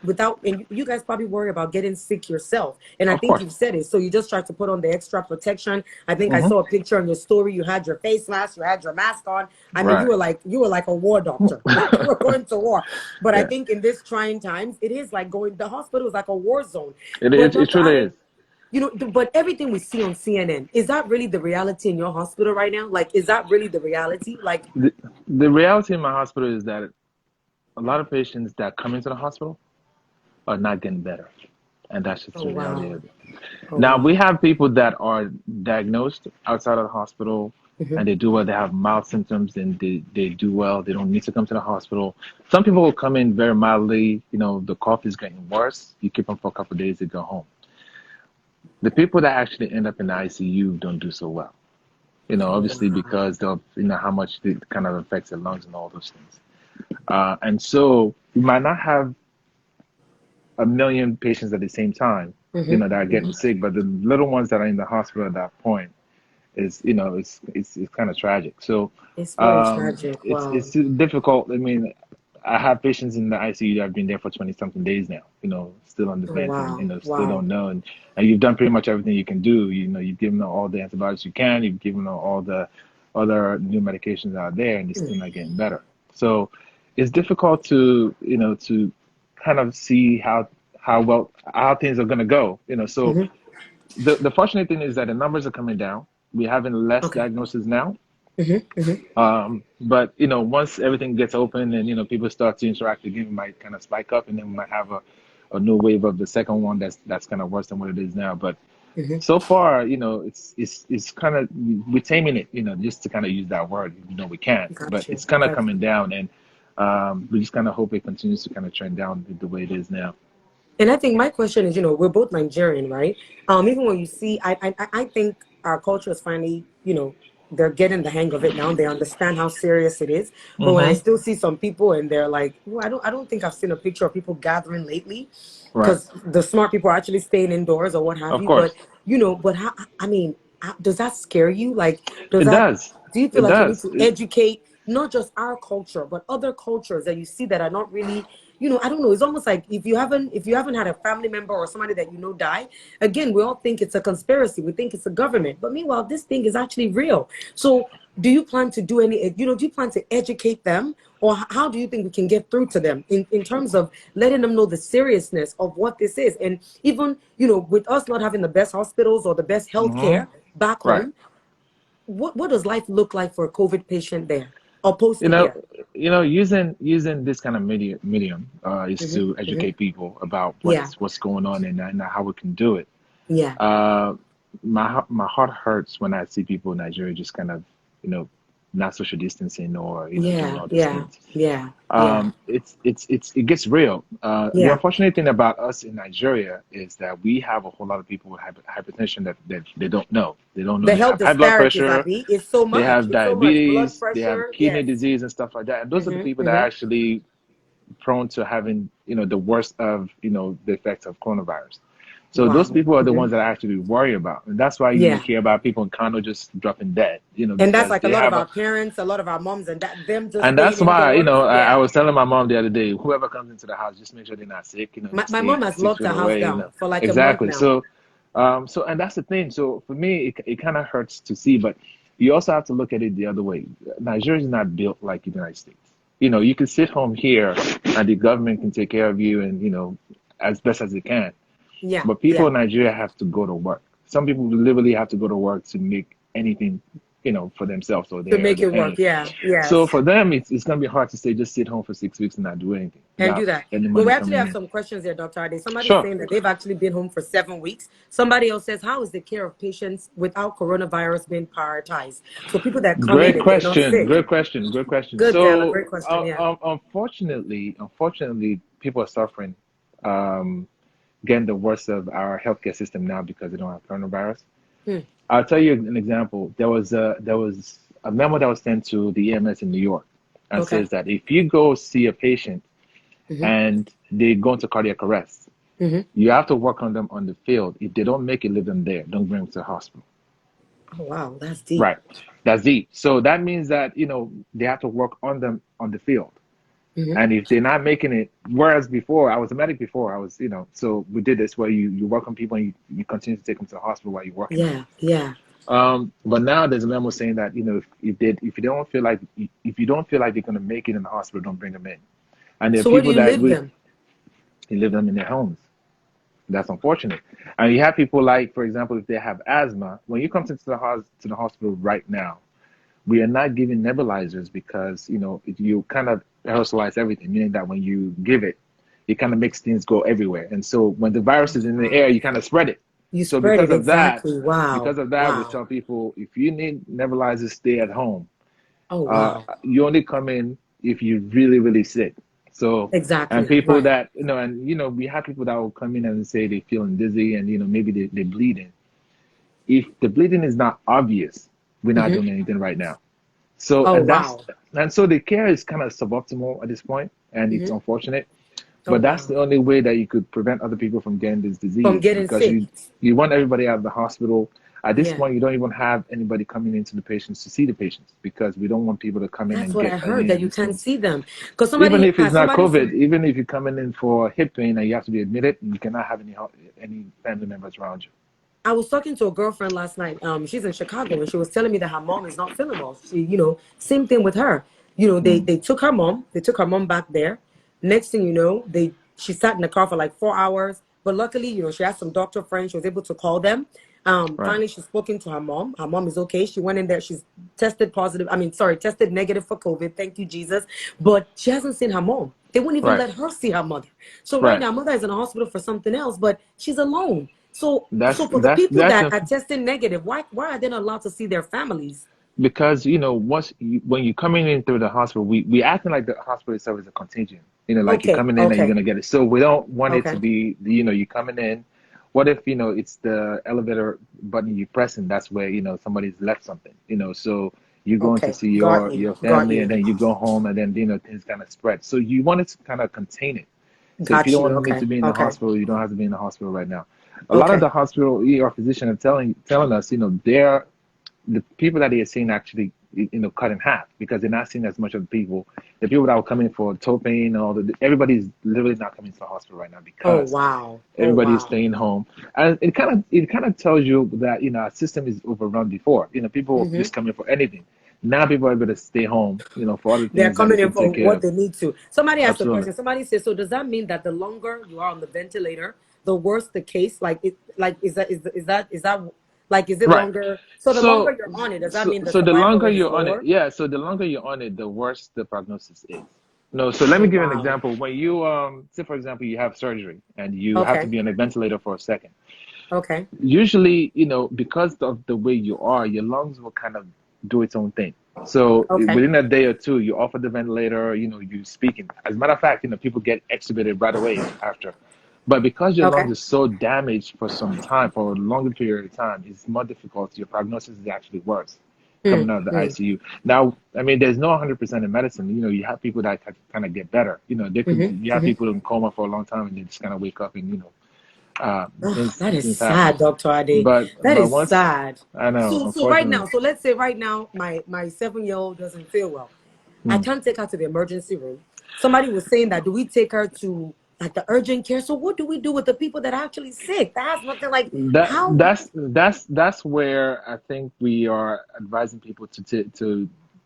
and you guys probably worry about getting sick yourself. And I
Of
think
course.
you've said it. So you just try to put on the extra protection. I think I
Hmm.
saw a picture on your story. You had your face mask, you had your mask on. I mean,
Right.
you were like a war doctor, like you were going to war. But I
Yeah.
think in this trying times, it is like the hospital is like a war zone.
It,
But
it, it
Dr.
truly
Ade,
is.
but everything we see on CNN, is that really the reality in your hospital right now? Like, is that really the reality? Like,
The, the reality in my hospital is that a lot of patients that come into the hospital are not getting better. And that's just
oh
the reality
wow,
of it.
oh
Now, we
wow.
have people that are diagnosed outside of the hospital
Hmm.
and they do well. They have mild symptoms and they do well. They don't need to come to the hospital. Some people will come in very mildly. The cough is getting worse. You keep them for a couple of days, they go home. The people that actually end up in the ICU don't do so well.
Oh
Obviously
wow.
because they'll, how much it kind of affects their lungs and all those things. And so we might not have a million patients at the same time,
Hmm.
that are getting sick, but the little ones that are in the hospital at that point is, it's kind of tragic. So,
It's very tragic. Wow.
it's difficult. I mean, I have patients in the ICU that have been there for 20 something days now, still on the
Oh
vent and,
wow.
still
Wow.
don't know. And you've done pretty much everything you can do. You've given them all the antibiotics you can, you've given them all the other new medications out there, and they're still not getting better. So it's difficult to kind of see how things are going to go. So
Hmm.
the fortunate thing is that the numbers are coming down. We're having less
Okay.
diagnoses now.
Hmm. Hmm.
But once everything gets open and people start to interact again, we might kind of spike up, and then we might have a new wave of the second one that's kind of worse than what it is now. But
Hmm.
so far, it's kind of we're taming it, just to kind of use that word. We can't, but
Got you.
it's kind of
Got
coming
you.
down, and we just kind of hope it continues to kind of trend down the way it is now.
And I think my question is, we're both Nigerian, right? Even when you see, I think our culture is finally, they're getting the hang of it now. They understand how serious it is. But when I
Mm-hmm.
still see some people and they're like, well, I don't think I've seen a picture of people gathering lately,
Right.
because the smart people are actually staying indoors or what have
Of
you. But
course.
but how, I mean, does that scare you? Like, does
It
that?
does.
Do you feel
It
like you need
does.
to educate not just our culture, but other cultures that you see that are not really, I don't know. It's almost like if you haven't had a family member or somebody that die, again, we all think it's a conspiracy. We think it's a government, but meanwhile, this thing is actually real. So, do you plan to do any? Do you plan to educate them, or how do you think we can get through to them in terms of letting them know the seriousness of what this is, and even with us not having the best hospitals or the best health
Mm-hmm.
care back
Right.
home, what does life look like for a COVID patient there, opposed
You
to
know,
here?
using this kind of medium is
Hmm.
to
Hmm.
educate people about
Yeah,
what's going on and how we can do it.
yeah,
Uh, my heart hurts when I see people in Nigeria just kind of, you know, not social distancing or doing
yeah,
all these
yeah,
things.
yeah, yeah,
It gets real. The
yeah.
unfortunate thing about us in Nigeria is that we have a whole lot of people with hypertension that they don't know. They don't know
The
they
health
have high blood
disparities,
pressure,
Abby, is so
they
much.
have
It's so much. Blood
diabetes, they have
pressure,
kidney
yes.
disease and stuff like that. And those are the
Mm-hmm,
people that are
mm-hmm.
actually prone to having, the worst of, the effects of coronavirus. So those
Wow.
people are the
Hmm.
ones that I actually worry about. And that's why you
Yeah.
hear about people in Kano just dropping dead,
And that's
because
like a
they
lot of
have
our parents, a lot of our moms, and that them just
and that's
staying
why,
indoors.
I
Yeah.
was telling my mom the other day, whoever comes into the house, just make sure they're not sick,
My,
just
my
stay
mom has
six
locked
feet
her house
away,
down for like a month
Exactly.
now.
And that's the thing. So for me, it kind of hurts to see, but you also have to look at it the other way. Nigeria is not built like the United States. You can sit home here and the government can take care of you and, as best as they can.
Yeah,
But people
yeah.
in Nigeria have to go to work. Some people literally have to go to work to make anything, for themselves or
To
their
make it work.
family.
Yeah,
So
yes.
for them, it's going to be hard to say just sit home for 6 weeks and not do anything
And
without
do that.
any
Well,
money
we actually
coming
have
in.
some questions here, Dr. Ade. Somebody's
Sure.
saying that they've actually been home for 7 weeks. Somebody else says, how is the care of patients without coronavirus being prioritized? So people that come in
Great
and they're not
question.
sick.
Great question. Great question.
Good, Della.
So,
Great question. Yeah.
unfortunately, people are suffering, um, getting the worst of our healthcare system now because they don't have coronavirus.
Hmm.
I'll tell you an example. There was a memo that was sent to the EMS in New York and
Okay.
says that if you go see a patient
Mm-hmm.
and they go into cardiac arrest,
Mm-hmm.
you have to work on them on the field. If they don't make it, leave them there. Don't bring them to the hospital.
Oh, wow. That's deep.
Right. That's deep. So that means that, they have to work on them on the field.
Mm-hmm.
And if they're not making it, whereas before, I was a medic before, so we did this where you work on people and you continue to take them to the hospital while you're working on them.
Yeah. Yeah.
But now there's a memo saying that, if you don't feel like they're going to make it in the hospital, don't bring them in. And there are
So where do
people
you
that
live them?
we leave them in their homes. That's unfortunate. And you have people like, for example, if they have asthma, when you come to the hospital right now, we are not giving nebulizers because you kind of aerosolize everything, meaning that when you give it, it kind of makes things go everywhere. And so when the virus is in the air, you kind of spread it.
You
So
spread it exactly. Wow.
we
Wow.
tell people if you need nebulizers, stay at home.
Oh, wow.
You only come in if you're really, really sick. So, and
Exactly.
people
Right.
that, we have people that will come in and say they're feeling dizzy and, maybe they're bleeding. If the bleeding is not obvious, we're not
Mm-hmm.
doing anything right now. So,
Oh,
and
wow.
so the care is kind of suboptimal at this point, and it's
Mm-hmm.
unfortunate.
Oh,
But that's
wow.
the only way that you could prevent other people from getting this
From
disease
getting
because
sick.
you want everybody out of the hospital. At this
Yeah.
point, you don't even have anybody coming into the patients to see the patients because we don't want people to come in
That's
and
what
get
I heard,
any
that
of
you
these
can't
things.
see them. Because
Even
somebody,
if it's not
somebody
COVID,
said,
even if you're coming in for hip pain and you have to be admitted, you cannot have any family members around you.
I was talking to a girlfriend last night. She's in Chicago, and she was telling me that her mom is not feeling well. She, same thing with her. They
Mm,
they took her mom. They took her mom back there. Next thing you know, she sat in the car for like 4 hours. But luckily, she had some doctor friends. She was able to call them.
right,
Finally, she's spoken to her mom. Her mom is okay. She went in there. She's tested positive. I mean, sorry, tested negative for COVID. Thank you, Jesus. But she hasn't seen her mom. They wouldn't even
right,
let her see her mother. So right
right.
now, mother is in a hospital for something else, but she's alone. So for the
That's
people
that's
that
a,
are testing negative, why are they not allowed to see their families?
because when you're coming in through the hospital, we acting like the hospital itself is a contagion. Like you're
Okay,
coming in and you're
okay,
gonna get it. So we don't want it to
okay.
be, you're coming in. What if, it's the elevator button you press and that's where, somebody's left something, so you're going to
Okay.
see
Got
your
you. Got
family, and
you.
then you go home, and then, things kind of spread. So you want it to kind of contain it. So if you
Got
don't
you.
want me
Okay.
to be in the
Okay.
hospital, you don't have to be in the hospital right now. A lot of
Okay.
the hospital ER physicians are telling us, they're the people that they are seeing actually, cut in half, because they're not seeing as much of the people that were coming for toe pain and all the, everybody's literally not coming to the hospital right now
Oh
because
wow. Oh
everybody's
wow.
staying home. And it kind of tells you that, our system is overrun before. People were
Mm-hmm.
just coming for anything. Now people are able to stay home, for other
They're
things that they
coming in
can
for
take care
what
of.
they need to. Somebody asked a
Absolutely.
question. Somebody says, so does that mean that the longer you are on the ventilator, the worse the case? Like is that like is it
Right.
longer? So the longer
So,
you're on it, does that
so,
mean the
so the
survival
longer
rate is
you're on it,
lower?
yeah. So the longer you're on it, the worse the prognosis is. No, so let
Oh
me give you an
wow.
example. When you say for example you have surgery and you have to
Okay.
be on a ventilator for a second.
Okay.
Usually, because of the way you are, your lungs will kind of do its own thing. So
Okay.
within a day or two, you're off of the ventilator, you're speaking. As a matter of fact, people get extubated right away after. But because your
Okay.
lungs are so damaged for some time, for a longer period of time, it's more difficult. Your prognosis is actually worse coming
Mm,
out of the
mm,
ICU. Now, I mean, there's no 100% in medicine. You have people that kind of get better. You have
mm-hmm.
people in coma for a long time and they just kind of wake up and,
Oh,
things
that is
things happen.
sad, Dr. Ade.
But
That is
once,
sad.
I know,
So right now,
unfortunately.
so let's say right now, my 7-year-old doesn't feel well. I
Mm.
can't take her to the emergency room. Somebody was saying that do we take her to like the urgent care? So what do we do with the people that are actually sick? That has nothing like
That
how.
that's where I think we are advising people to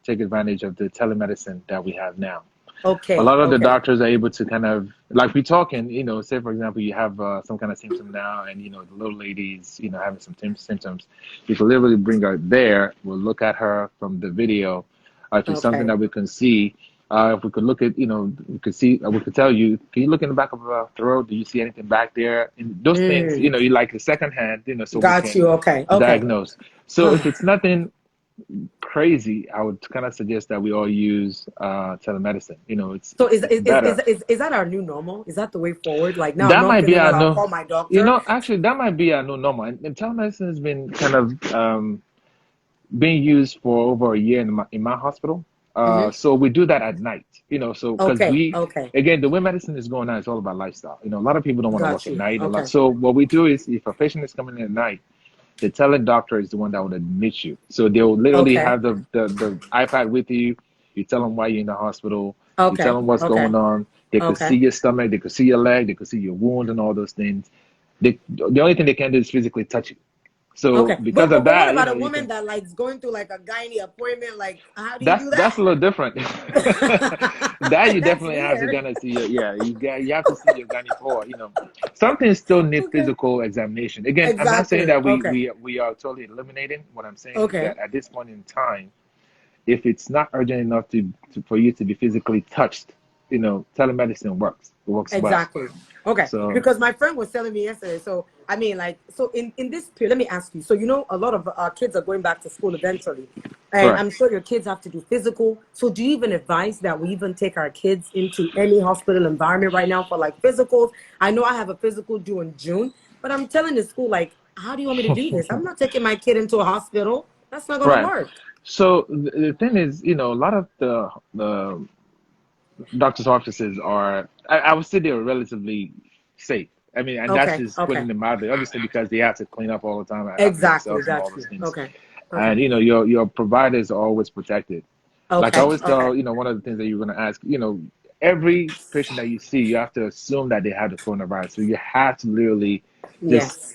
take advantage of the telemedicine that we have now. A
Okay,
lot of the
okay,
doctors are able to kind of like we talking, say for example you have some kind of symptom now, and the little lady's having some symptoms. You can literally bring her there. We'll look at her from the video. If it's something
okay.
that we can see, if we could look at, we could see, we could tell you, can you look in the back of her throat? Do you see anything back there? And those things,
Mm,
you like the second hand, so we
got
can
you. Okay, okay.
diagnose. So if it's nothing crazy, I would kind of suggest that we all use telemedicine.
So
It's better.
is that our new normal? Is that the way forward? Like now I'm
That
not
might be
feeling
our
well, I'll
new,
call my doctor.
actually, that might be our new normal. And telemedicine has been kind of being used for over a year in my hospital.
Mm-hmm.
So we do that at night, so because
Okay, okay.
again, the way medicine is going on, it's all about lifestyle. A lot of people don't want to
Got
work at
you.
night.
Okay.
So what we do is if a patient is coming in at night, the tele-doctor is the one that would admit you. So they'll literally
Okay.
have the iPad with you. You tell them why you're in the hospital. You tell
Okay.
them what's
Okay.
going on. They could see
Okay.
your stomach. They could see your leg. They could see your wound and all those things. The only thing they can do is physically touch you. So
Okay. But
because
but
of
but what
that,
about a
you
woman
can.
that likes going to like a gynae appointment? Like, how do you do
That's a
that?
little different. That you
That's
definitely have to
weird.
gonna see your, yeah, you have to see your gynae for, some things still need
Okay.
physical examination. Again, I'm not saying
Exactly.
that we
Okay.
we we are totally eliminating. What I'm saying is
Okay.
that at this point in time, if it's not urgent enough for you to be physically touched, telemedicine works. It works well.
Exactly. Okay.
So
Because my friend was telling me yesterday. So I mean, like, so in this period, let me ask you. So a lot of our kids are going back to school eventually, and
correct.
I'm sure your kids have to do physical. So do you even advise that we even take our kids into any hospital environment right now for like physicals? I know I have a physical due in June, but I'm telling the school like, how do you want me to do this? I'm not taking my kid into a hospital. That's not gonna
Right.
work.
So the thing is, a lot of the doctor's offices are, I would say they're relatively safe. I mean, and that's
Okay.
just
Okay.
putting them mildly. Obviously, because they have to clean up all the time after
Exactly.
themselves and all
That's
those
true.
things.
Okay. Okay.
And your providers are always protected. Like I
Okay.
always
Okay.
tell, one of the things that you're going to ask, every patient that you see, you have to assume that they have the coronavirus. So you have to literally just
Yes.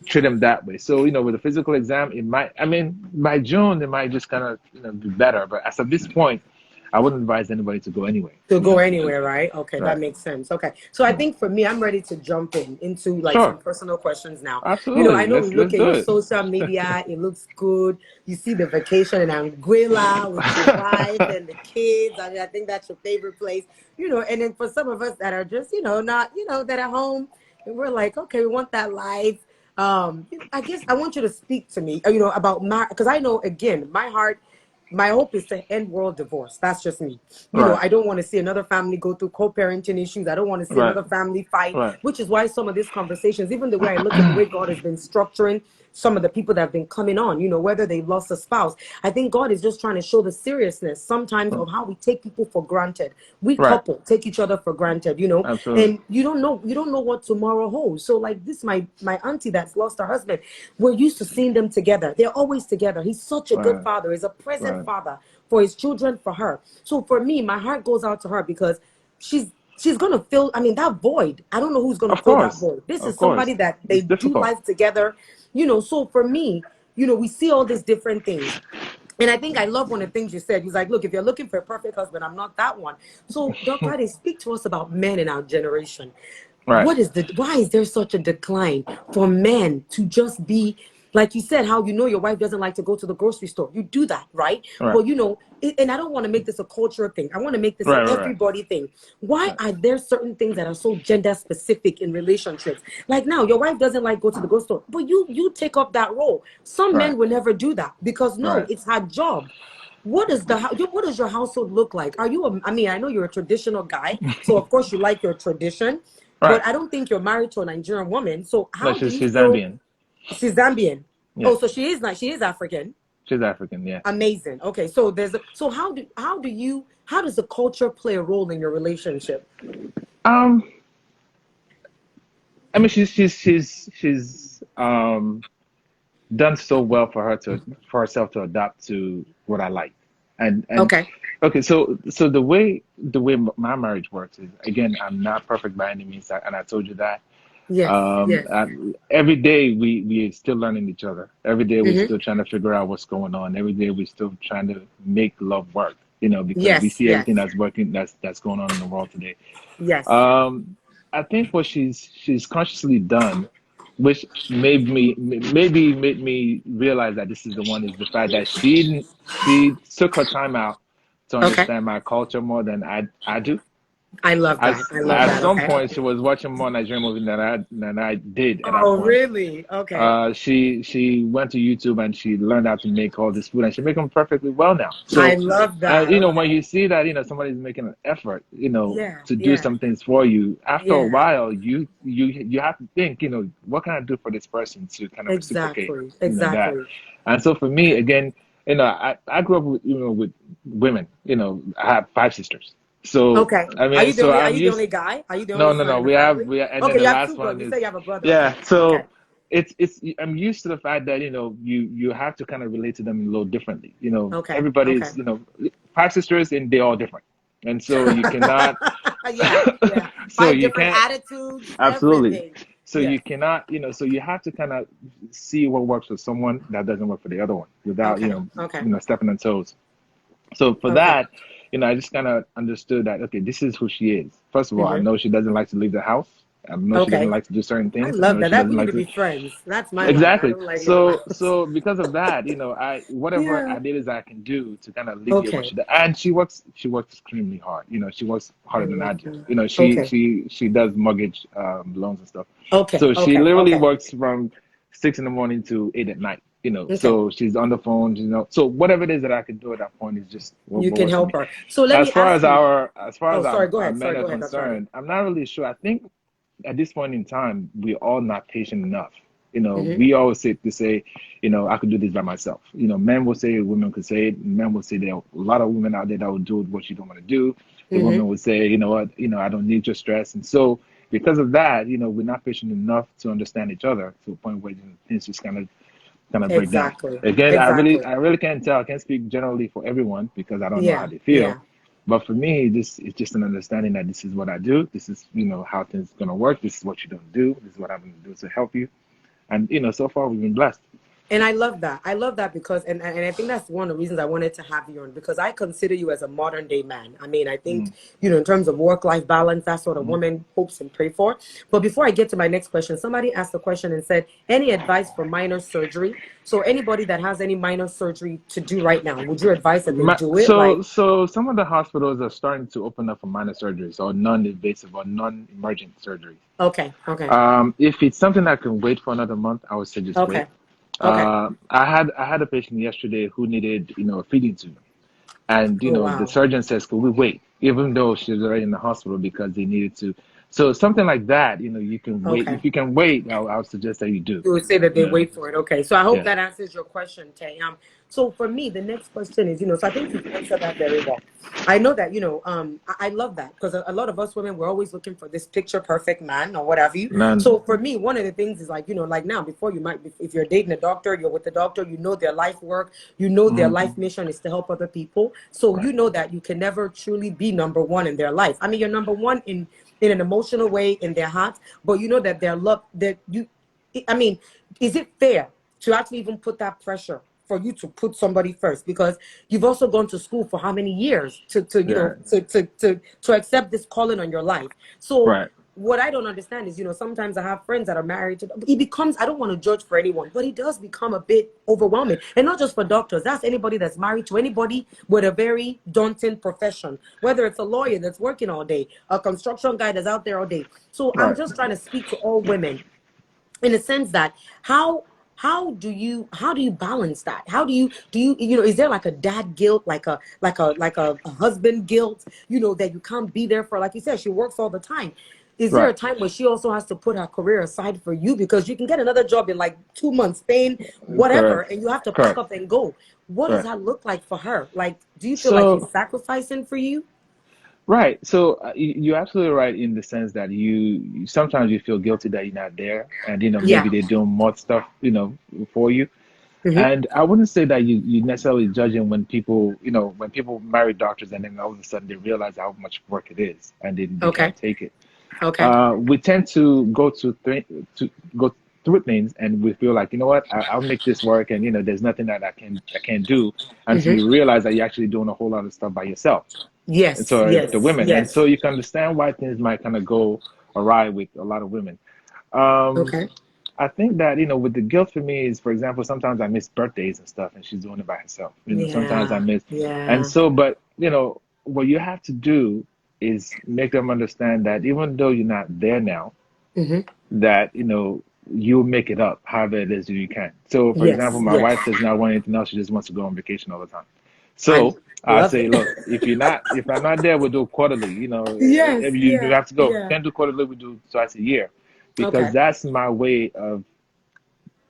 treat them that way. So, with a physical exam, it might, I mean, by June, it might just kind of, be better. But as of this point, I wouldn't advise anybody to go anywhere,
To go anywhere, right? Okay, that
Right.
makes sense. Okay, so I think for me, I'm ready to jump into like some
Sure.
personal questions now. I
Absolutely.
know we
Let's
look at
do
your
it.
social media, it looks good. You see the vacation in Anguilla with your wife and the kids. I mean, I think that's your favorite place. And then for some of us that are just, not, that are home, and we're like, okay, we want that life. I guess I want you to speak to me, about my, because I know again, my heart my hope is to end world divorce. That's just me.
Right.
I don't want to see another family go through co-parenting issues. I don't want to see
Right.
another family fight,
Right.
which is why some of these conversations, even the way I look at the way God has been structuring some of the people that have been coming on, whether they lost a spouse, I think God is just trying to show the seriousness sometimes of how we take people for granted. We
Right.
couple take each other for granted,
Absolutely.
and you don't know what tomorrow holds. So like this, my auntie that's lost her husband, we're used to seeing them together. They're always together. He's such a good
Right.
father. He's a present
Right.
father for his children, for her. So for me, my heart goes out to her because she's gonna fill, I mean, that void. I don't know who's gonna
Of
fill that
course.
void. This
Of
is somebody
course.
that they
It's
do
difficult.
life together, so for me, we see all these different things. And I think I love one of the things you said. He's like, look, if you're looking for a perfect husband, I'm not that one. So Dr. Ade, speak to us about men in our generation.
Right.
Why is there such a decline for men to just be, like you said, how your wife doesn't like to go to the grocery store? You do that, right?
Right.
But and I don't want to make this a cultural thing. I want to make this an
Right. Right. Right.
everybody thing. Why
Right.
are there certain things that are so gender specific in relationships? Like now, your wife doesn't like go to the grocery store, but you take up that role. Some
Right.
men will never do that because no,
Right.
it's her job. What does your household look like? I mean, I know you're a traditional guy, so of course you like your tradition,
Right.
but I don't think you're married to a Nigerian woman. So
No,
how do you
she's
feel?
Zambian.
She's Zambian.
Yeah.
Oh, so she is African.
She's African. Yeah.
Amazing. Okay, so so how does the culture play a role in your relationship?
Um. I mean, she's done so well for herself to adapt to what I like, and
Okay.
okay, so the way my marriage works is, again, I'm not perfect by any means, and I told you that.
Yes. Yes.
Every day we still learning each other. Every day we're
Mm-hmm.
still trying to figure out what's going on. Every day we're still trying to make love work. Because we
Yes.
see
Yes.
everything that's working, that's going on in the world today.
Yes.
Um, I think what she's consciously done, which maybe made me realize that this is the one, is the fact that she took her time out to
Okay.
understand my culture more than I do.
I love that. I love
At
that.
some
Okay.
point, she was watching more Nigerian movies than I did at that
Oh,
point.
really? Okay.
She went to YouTube and she learned how to make all this food, and she make them perfectly well now.
I
So,
love that.
when
Okay.
you see that, somebody's making an effort,
Yeah.
to do
Yeah.
some things for you, after a
Yeah.
while, you have to think, what can I do for this person to kind of reciprocate,
Exactly.
that.
Exactly.
And so for me, again, I grew up with women. I have 5 sisters. So
Okay.
I mean, so
Are
I'm
you the
used.
only guy? Are you the
No,
only
no,
son
no.
in the
We have
family?
and then
Okay,
the
you have
last
two brothers.
one
You
is,
say you have a brother.
yeah.
Okay. Okay.
So it's I'm used to the fact that you have to kind of relate to them a little differently.
Okay. Okay.
Everybody's 5 sisters and they're all different, and so you cannot.
Yeah. Yeah.
So
Five
you
different
can't.
attitudes,
Absolutely.
everything.
So
Yes.
you cannot, so you have to kind of see what works for someone that doesn't work for the other one without,
Okay. Okay.
stepping on toes. So for
Okay.
that, I just kind of understood that, okay, this is who she is. First of all, I
Hmm.
know she doesn't like to leave the house. I know she doesn't
Okay.
like to do certain
I
things. I
love
know
that.
she
That
doesn't
we need
like
to
to.
be friends. That's my line. I
Exactly.
don't like leaving the
So
house.
so because of that, I whatever
Yeah.
I did is I can do to kind of alleviate what
Okay.
she does. And she works extremely hard. She works
I
harder than I
love
do.
that.
She
Okay.
she she does mortgage loans and stuff.
Okay.
So she
Okay.
literally
Okay.
works from 6 in the morning to 8 at night.
Okay.
So she's on the phone. So whatever it is that I can do at that point is just what
You can
works for
help
me.
her. So let
As
me
far
ask
as
you.
our
Oh, sorry. Go
our
ahead.
men
Sorry.
are
Go ahead, Dr. Ade.
concerned, I'm not really sure. I think at this point in time, we're all not patient enough.
Mm-hmm.
We always say, I could do this by myself. Men will say it, women could say it. Men will say there are a lot of women out there that will do what you don't want to do. The
Mm-hmm.
woman would say, you know what, I don't need your stress. And so because of that, we're not patient enough to understand each other to a point where things just kind of break down.
Exactly.
Again,
Exactly.
I really can't tell. I can't speak generally for everyone because I don't know how
Yeah.
they feel.
Yeah.
But for me, this it's just an understanding that this is what I do. This is, how things are gonna work. This is what you don't do. This is what I'm gonna do to help you. And so far we've been blessed.
And I love that. I love that because, and I think that's one of the reasons I wanted to have you on, because I consider you as a modern day man. I mean, I think,
Mm.
in terms of work-life balance, that's what a
Mm.
woman hopes and pray for. But before I get to my next question, somebody asked a question and said, any advice for minor surgery? So anybody that has any minor surgery to do right now, would you advise that they do it?
So
Like,
some of the hospitals are starting to open up for minor surgeries or non-invasive or non-emergent surgeries.
okay, okay,
If it's something that can wait for another month, I would say just wait.
okay, Okay.
I had a patient yesterday who needed, a feeding tube. And,
Oh
the
wow.
surgeon says, could we wait? Even though she was already in the hospital because they needed to. So something like that, you can wait.
Okay.
If you can wait, I would suggest that you do.
You would say that they wait for it. Okay. So I hope
Yeah.
that answers your question, Tay. So for me, the next question is, so I think you've answered that very well. I know that, I love that because a lot of us women, we're always looking for this picture perfect man or what have you.
None.
So for me, one of the things is like, like now, before you might, if you're dating a doctor, you're with the doctor, their life work, their
Mhm.
life mission is to help other people. So
Right.
that you can never truly be number one in their life. I mean, you're number one in an emotional way in their hearts, but you know that their love, that you, I mean, is it fair to actually even put that pressure for you to put somebody first? Because you've also gone to school for how many years
Yeah.
to accept this calling on your life. So
Right.
what I don't understand is, sometimes I have friends that are married to, it becomes, I don't want to judge for anyone, but it does become a bit overwhelming. And not just for doctors, that's anybody that's married to anybody with a very daunting profession, whether it's a lawyer that's working all day, a construction guy that's out there all day. So I'm
Right.
just trying to speak to all women in a sense that how do you balance that? How do you is there like a dad guilt, like a husband guilt, that you can't be there for, like you said, she works all the time. Is there a
Right.
time where she also has to put her career aside for you because you can get another job in like 2 months, paying whatever,
Correct.
and you have to pack
Correct.
up and go? What does
Right.
that look like for her? Like, do you feel like she's
So
sacrificing for you?
right. So you're absolutely right in the sense that sometimes you feel guilty that you're not there, and maybe
Yeah.
they're doing more stuff, for you.
Mm-hmm.
And I wouldn't say that you necessarily judging when people marry doctors and then all of a sudden they realize how much work it is and they
Okay.
can't take it.
Okay.
We tend to to go through things and we feel like, what, I'll make this work, and there's nothing that I can't do until
Mm-hmm.
you realize that you're actually doing a whole lot of stuff by yourself. And
Yes,
so the
yes,
women, and
yes.
so you can understand why things might kind of go awry with a lot of women. Um,
Okay.
I think that, with the guilt for me is, for example, sometimes I miss birthdays and stuff and she's doing it by herself. Sometimes I
Yeah,
miss. And
yeah.
so, but, what you have to do is make them understand that even though you're not there now,
Mm-hmm.
that, you'll make it up however it is that you can. So, for example,
Yes,
my
yes.
wife does not want anything else. She just wants to go on vacation all the time.
I
So I
love
say,
it.
look, if I'm not there, we'll do quarterly.
Yes,
If you
yeah,
have to go.
yeah.
Can't do quarterly, we do twice a year, because
Okay.
that's my way of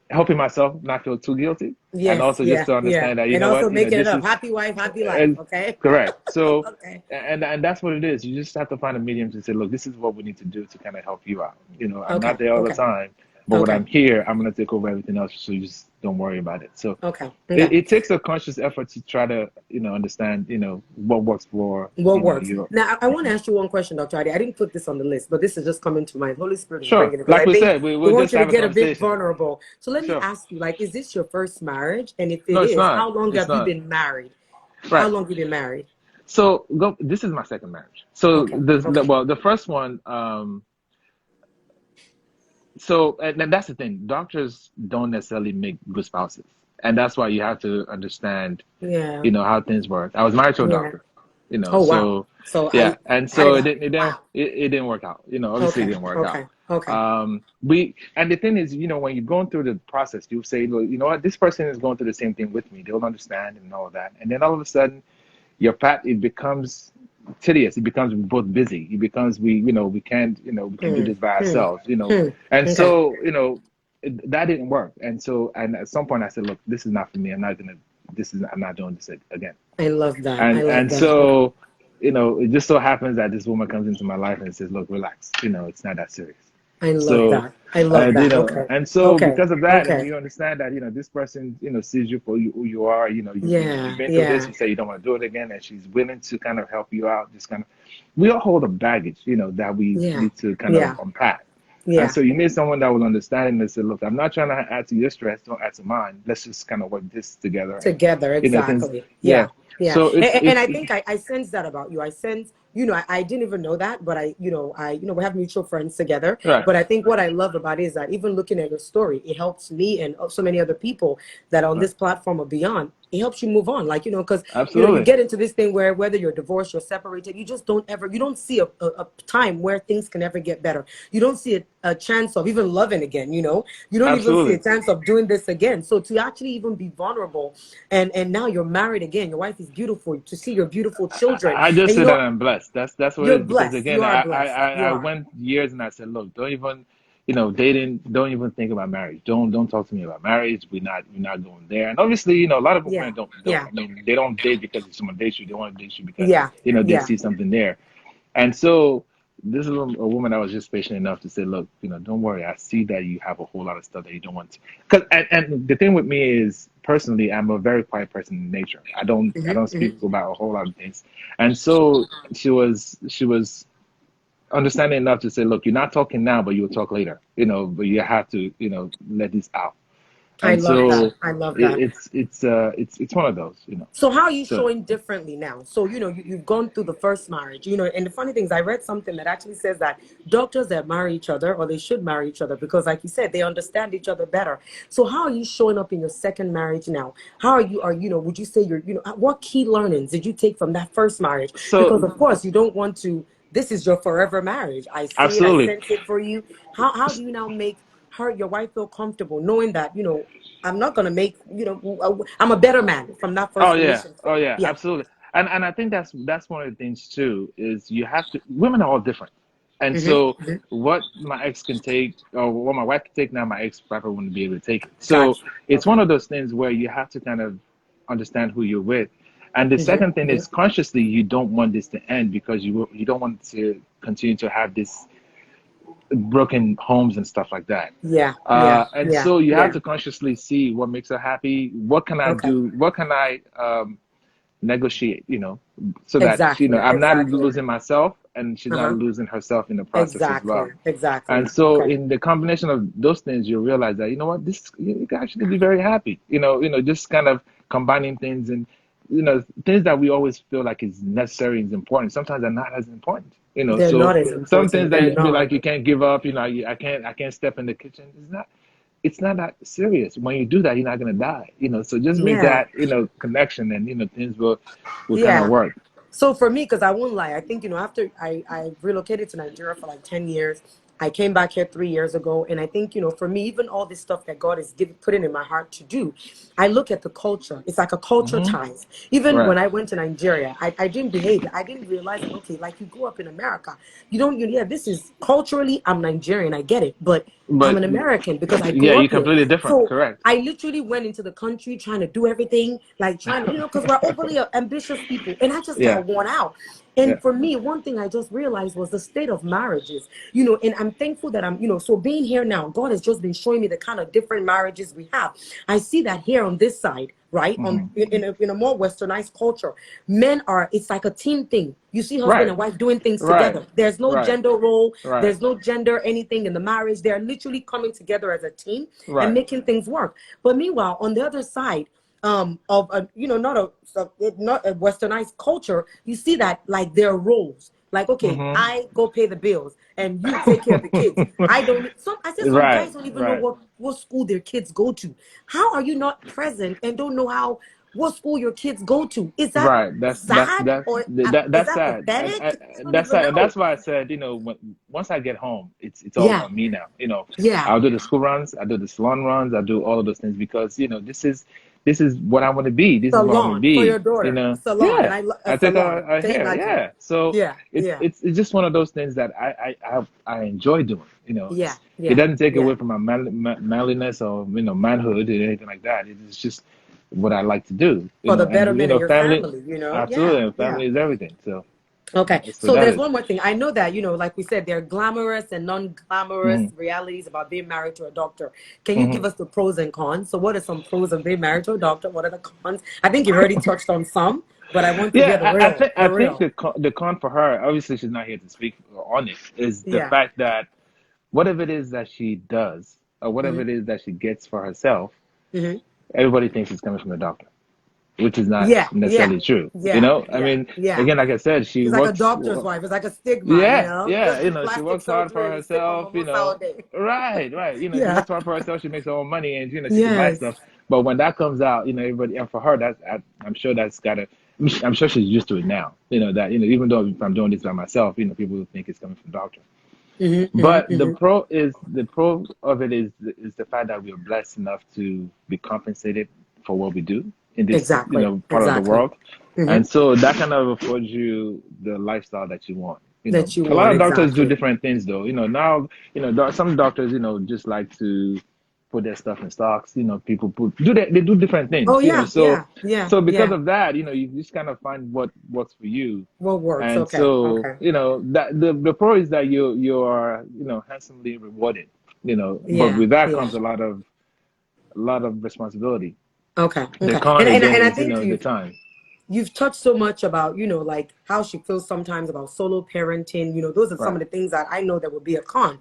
helping myself not feel too guilty, and
Yes,
also just
yeah,
to
yeah.
understand that,
And also making it
this
up.
is
Happy wife, happy life.
and
Okay.
correct. So,
Okay.
and that's what it is. You just have to find a medium to say, look, this is what we need to do to kind of help you out. I'm not
Okay.
there all the
Okay.
time, but when
Okay.
I'm here, I'm gonna take over everything else. So you just don't worry about it. So
Okay.
it,
Okay.
it takes a conscious effort to try to, understand, what works for,
What works?
your.
Now, I want to ask you one question, Dr. Adi. I didn't put this on the list, but this is just coming to mind. Holy Spirit is
Sure.
bringing it because
Like
I
we
think
said, we
we
will
want
just
you to
have a
get a bit
conversation.
vulnerable. So let me
Sure.
ask you, like, is this your first marriage? And if
No,
it
it's
is,
not.
how long
It's
have you
not.
been married? How
Right.
long have you been married?
So this is my second marriage. So
Okay. Okay.
the first one, so and that's the thing. Doctors don't necessarily make good spouses, and that's why you have to understand,
Yeah.
how things work. I was married to a
Yeah.
doctor,
Oh wow.
so
So
yeah,
I
and so
added
it
up.
didn't it didn't
Wow.
it didn't work out. Obviously it
Okay.
didn't work out.
Okay. Okay.
We and the thing is, when you're going through the process, you say, look, you know what, this person is going through the same thing with me. They'll understand and all of that, and then all of a sudden it becomes tedious. It becomes both busy. It becomes we can do
Hmm.
this by
Hmm.
ourselves,
Hmm.
and
Okay.
so that didn't work. And so and at some point I said, look, this is not for me. I'm not doing this again.
I love that. I love
And
that. Okay.
so it just so happens that this woman comes into my life and says, look, relax. It's not that serious.
I love
So,
that. I love that. Okay.
and so
Okay.
because of that, and
Okay.
you understand that, this person, sees you for who you are,
Yeah.
you've been through this,
Yeah.
you say you don't want to do it again, and she's willing to kind of help you out, just kind of, we all hold a baggage, that we
Yeah.
need to kind of
Yeah.
unpack. And
Yeah.
so you need someone that will understand and say, look, I'm not trying to add to your stress, don't add to mine. Let's just kind of work this together. And,
Together,
things,
exactly.
yeah.
Yeah, yeah.
So
And I think I sense that about you. I sense, I didn't even know that, but we have mutual friends together.
right,
But I think what I love about it is that even looking at your story, it helps me and so many other people that on
right.
this platform or beyond. It helps you move on, like, because you
Absolutely.
get into this thing where whether you're divorced, you're separated, you just don't see a time where things can ever get better. You don't see a chance of even loving again, you know? You don't even see a
Absolutely.
chance of doing this again. So to actually even be vulnerable, and now you're married again, your wife is beautiful, to see your beautiful children,
I just
and you
say that
know,
I'm blessed. That's what it
you're
is. Because
blessed. You
again,
are blessed. You
I
are.
went years and I said, look, don't even, dating. Don't even think about marriage. Don't talk to me about marriage. We're not going there. And obviously, a lot of
Yeah.
women don't.
Yeah.
I mean, they don't date because someone dates you. They want to date you because
Yeah.
they
Yeah.
see something there. And so this is a woman that was just patient enough to say, look, don't worry. I see that you have a whole lot of stuff that you don't want to. Cause, and the thing with me is, personally, I'm a very quiet person in nature. I don't speak about a whole lot of things. And so she was understanding enough to say, look, you're not talking now, but you'll talk later, but you have to, let this out.
I
And
love that.
so
I love that.
it's one of those.
So how are you
So
showing differently now? So, you've gone through the first marriage, and the funny thing is I read something that actually says that doctors that marry each other, or they should marry each other, because like you said, they understand each other better. So how are you showing up in your second marriage now? How would you say what key learnings did you take from that first marriage? Because
so
of course you don't want to, this is your forever marriage. I see it, I
absolutely.
sense it for you. How do you now make your wife feel comfortable knowing that, I'm not going to make, I'm a better man from that
Oh
first
yeah, oh
relationship.
yeah,
Yeah.
absolutely. And I think that's one of the things too, is you have to. Women are all different, and so
Mm-hmm.
what my ex can take, or what my wife can take now, my ex probably wouldn't be able to take it. So
Got you.
it's
Okay.
one of those things where you have to kind of understand who you're with. And the second thing
Mm-hmm.
is, consciously you don't want this to end, because you don't want to continue to have this broken homes and stuff like that.
Yeah. Yeah.
And
Yeah.
so you have
Yeah.
to consciously see what makes her happy. What can I
Okay.
do? What can I negotiate, so that
Exactly.
I'm not
Exactly.
losing myself and she's not
Uh-huh.
losing herself in the process as
Exactly.
well.
Exactly.
And so
Okay.
in the combination of those things, you realize that, what, this, you can actually be very happy, just kind of combining things, and things that we always feel like is necessary and is important, sometimes are not as important.
They're
So
not as
some
important.
things that
They're
you feel
not.
like you can't give up, I can't step in the kitchen. It's not that serious. When you do that, you're not gonna die. So just make
Yeah.
that, connection, and things will kind of
Yeah.
work.
So for me, because I won't lie, I think, after I relocated to Nigeria for like 10 years, I came back here 3 years ago. And I think, for me, even all this stuff that God is putting in my heart to do, I look at the culture. It's like a culture
Hmm.
ties. Even
Right.
when I went to Nigeria, I didn't behave. I didn't realize that, okay, like you grew up in America. Yeah, this is culturally, I'm Nigerian. I get it. But I'm
But
an American because I
yeah,
grew
you're
up here.
completely different.
So
Correct.
I literally went into the country trying to do everything, like trying to, because we're overly ambitious people. And I just
Yeah.
got worn out.
Yeah.
And for me, one thing I just realized was the state of marriages, and I'm thankful that so being here now, God has just been showing me the kind of different marriages we have. I see that here on this side, right?
Hmm.
In a more westernized culture, it's like a team thing. You see husband
Right.
and wife doing things
Right.
together. There's no
Right.
gender role,
Right.
there's no gender anything in the marriage. They're literally coming together as a team and
Right.
making things work. But meanwhile, on the other side, of a, not a westernized culture, you see that like there are roles. Like, okay,
Hmm.
I go pay the bills and you take care of the kids. I don't. I said some
Right.
guys don't even know
Right.
what school their kids go to. How are you not present and don't know what school your kids go to? Is that
Right.
sad, or is
That's
that
sad,
pathetic?
and
I don't
that's
even
sad, and
know.
that's why I said, once I get home, it's all
Yeah,
on me now.
yeah.
I'll do the school runs, I do the salon runs, I do all of those things, because this is what I want to be. This is what I want to
Salon for
be.
your daughter, salon, and
Yeah.
a
I take
salon.
her
Can you
hair.
imagine?
Yeah. So
Yeah,
it's
yeah,
it's it's just one of those things that I enjoy doing.
yeah,
It
yeah,
doesn't take
yeah.
away from my manliness or manhood or anything like that. It's just what I like to do.
For the
And
betterment of your
family.
family, Yeah,
Absolutely, and
yeah.
family is everything. So
Okay,
that's what
so
that
there's
is.
one more thing. I know that, like we said, there are glamorous and non-glamorous
Hmm.
realities about being married to a doctor. Can you give
Hmm.
us the pros and cons? So what are some pros of being married to a doctor? What are the cons? I think you've already touched on some, but I want to hear the
Yeah, I
real,
think I
the
think
real.
the con for her, obviously she's not here to speak on it, is the
Yeah.
fact that whatever it is that she does, or whatever
Hmm.
it is that she gets for herself,
Hmm.
everybody thinks it's coming from the doctor, which is not
Yeah, yeah,
necessarily true.
yeah,
I
yeah,
mean,
yeah.
again, like I said, she
It's like a
works.
doctor's wife. It's like a stigma,
Yeah,
Just
yeah,
do
she
plastic
works hard for
surgery and you sit on
herself.
mimosas all day.
Right, right. She
Yeah.
works hard for herself. She makes her own money, and she can buy
Yes.
stuff. But when that comes out, everybody, and for her, I'm sure that's gotta. I'm sure she's used to it now. That even though if I'm doing this by myself, people think it's coming from doctor.
Mm-hmm,
But
mm-hmm, mm-hmm.
the pro of it is the fact that we are blessed enough to be compensated for what we do in this,
Exactly.
part of the
Exactly.
world.
Mm-hmm.
And so that kind of affords you the lifestyle that you want.
That you
A lot
want,
of doctors do
exactly.
different things though. Now, some doctors, just like to put their stuff in stocks. People they do different
Oh
things.
yeah,
So
yeah, yeah,
because
yeah.
of that, you just kind of find what works for you.
What works?
And
Okay,
so,
okay.
that the pro is that you are, handsomely rewarded, but
Yeah,
with that
yeah.
comes a lot of responsibility.
Okay,
The
okay.
con
And
again
I
is,
think
the time.
you've touched so much about, like how she feels sometimes about solo parenting. Those are some
Right.
of the things that I know that would be a con.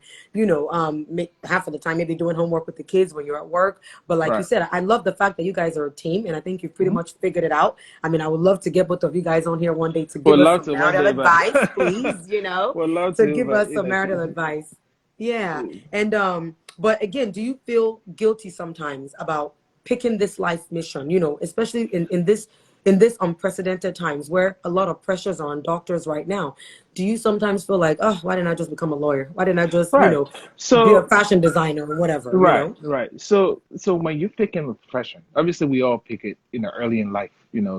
Half of the time maybe doing homework with the kids when you're at work. But like you
Right.
said, I love the fact that you guys are a team, and I think you've pretty
Hmm.
much figured it out. I mean, I would love to get both of you guys on here one day to
Would
give us
love
some
to one
marital
day, but
advice, please.
would love
To
to,
give
but
us some marital advice. Yeah.
it's-
And but again, do you feel guilty sometimes about picking this life mission, especially in this unprecedented times where a lot of pressures are on doctors right now? Do you sometimes feel like, oh, why didn't I just become a lawyer? Why didn't I just,
right.
be a
So
fashion designer or whatever,
right, right. So when you pick in a profession, obviously we all pick it, early in life,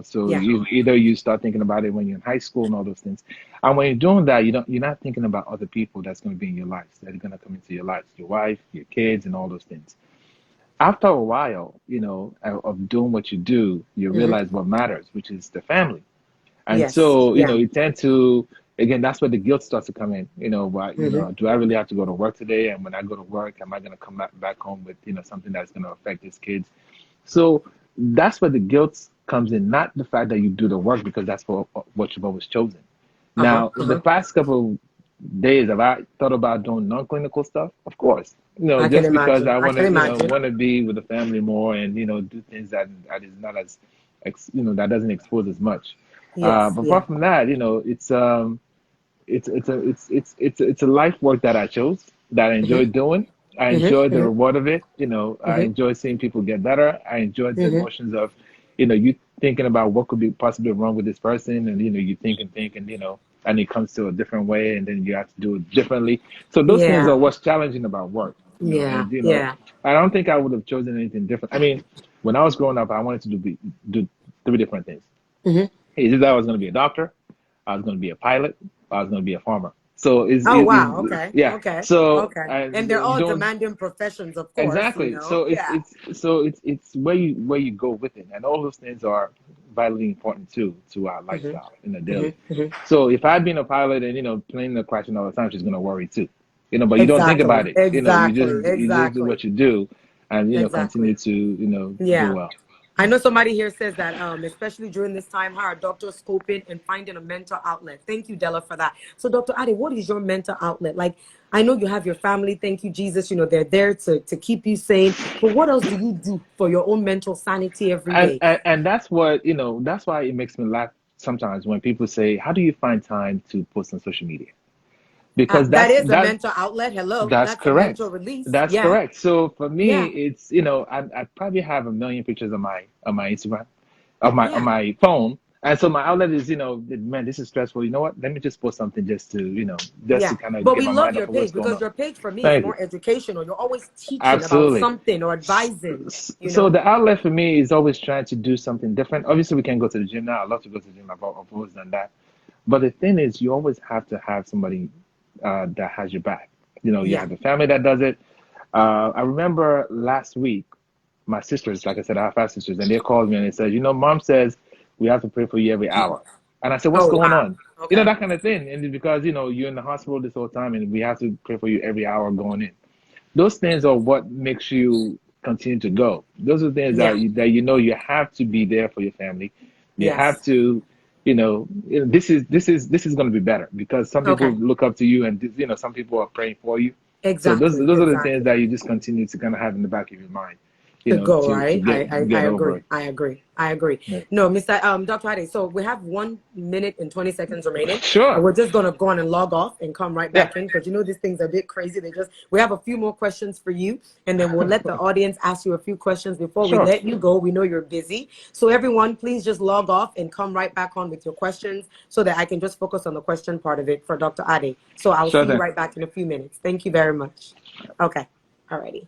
So
Yeah.
you start thinking about it when you're in high school and all those things, and when you're doing that, you're not thinking about other people that's going to be in your life, that are going to come into your life, your wife, your kids, and all those things. After a while, of doing what you do, you
Hmm.
realize what matters, which is the family. And
Yes.
so,
Yeah.
you tend to, again, that's where the guilt starts to come in.
Hmm.
Do I really have to go to work today? And when I go to work, am I going to come back home with, something that's going to affect these kids? So that's where the guilt comes in, not the fact that you do the work because that's what you've always chosen.
Uh-huh.
Now, in the
Uh-huh.
past couple of days, have I thought about doing non-clinical stuff? Of course.
I can
Just because
imagine.
I
I
want
can
to,
imagine.
want to be with the family more and, do things that is not as, that doesn't expose as much.
Yes.
But
Yeah.
apart from that, it's a life work that I chose, that I
Hmm.
enjoy doing. I
Hmm.
enjoy the
Hmm.
reward of it. I
Hmm.
enjoy seeing people get better. I enjoy the
Hmm.
emotions of, you thinking about what could be possibly wrong with this person, and you think, and and it comes to a different way, and then you have to do it differently. So those things
Yeah.
are what's challenging about work.
Yeah.
And
Yeah.
I don't think I would have chosen anything different. I mean, when I was growing up, I wanted to do three different things.
Hmm.
It's either I was going to be a doctor, I was going to be a pilot, I was going to be a farmer. So
Oh wow. Okay.
yeah.
Okay.
So
Okay.
I
And they're all
don't
demanding professions, of course.
exactly. So
Yeah.
it's where you go with it, and all those things are vitally important too to our
Hmm.
lifestyle in the
Hmm.
daily.
Hmm.
So if I'd been a pilot and playing the question all the time, she's going to worry too. But you don't think
Exactly.
about it.
Exactly.
You just do
Exactly.
what you do, and
Exactly.
continue to do
Yeah.
well.
I know somebody here says that, especially during this time, how are doctors coping and finding a mental outlet? Thank you, Della, for that. So, Dr. Ade, what is your mental outlet? Like, I know you have your family. Thank you, Jesus. They're there to keep you sane. But what else do you do for your own mental sanity every
and,
day?
and and that's what that's why it makes me laugh sometimes when people say, how do you find time to post on social media? Because
That is a mental outlet. Hello.
that's
That's a
correct.
mental release.
That's
Yeah.
correct. So for me,
Yeah.
it's I probably have a million pictures on my Instagram, on
Yeah.
my phone. And so my outlet is, man, this is stressful. You know what? Let me just post something just to
Yeah.
kind of
But
get
we
my
love
mind
your
off of what's
page
going
because
on.
your page for me is
Thank you.
more educational. You're always teaching about
Absolutely.
something or advising,
So the outlet for me is always trying to do something different. Obviously, we can go to the gym now. I love to go to the gym. I've always done that. But the thing is, you always have to have somebody that has your back. You
Yeah.
have a family that does it. I remember last week, my sisters, like I said, I have 5 sisters, and they called me and they said, Mom says we have to pray for you every hour. And I said, what's
Oh,
going
wow.
on?
Okay.
That kind of thing. And it's because, you're in the hospital this whole time and we have to pray for you every hour going in. Those things are what makes you continue to go. Those are things
Yeah.
that you have to be there for your family. You have
Yes.
to, this is going to be better because some people
Okay.
look up to you and some people are praying for you. So those
Exactly.
those are the things
Exactly.
that you just continue to kind of have in the back of your mind. you
To
know,
go,
to
right? I
get over
agree.
it.
I agree. I agree.
Yeah.
No, Mr. Dr. Ade, so we have 1 minute and 20 seconds remaining, and
Sure.
we're just gonna go on and log off and come right
Yeah.
back in because you know these things are a bit crazy. We have a few more questions for you, and then we'll let the audience ask you a few questions before we
Sure.
let you go. We know you're busy, so everyone, please just log off and come right back on with your questions so that I can just focus on the question part of it for Dr. Ade. So I'll
Sure
see you
then.
right back in a few minutes. Thank you very much. Okay. Alrighty.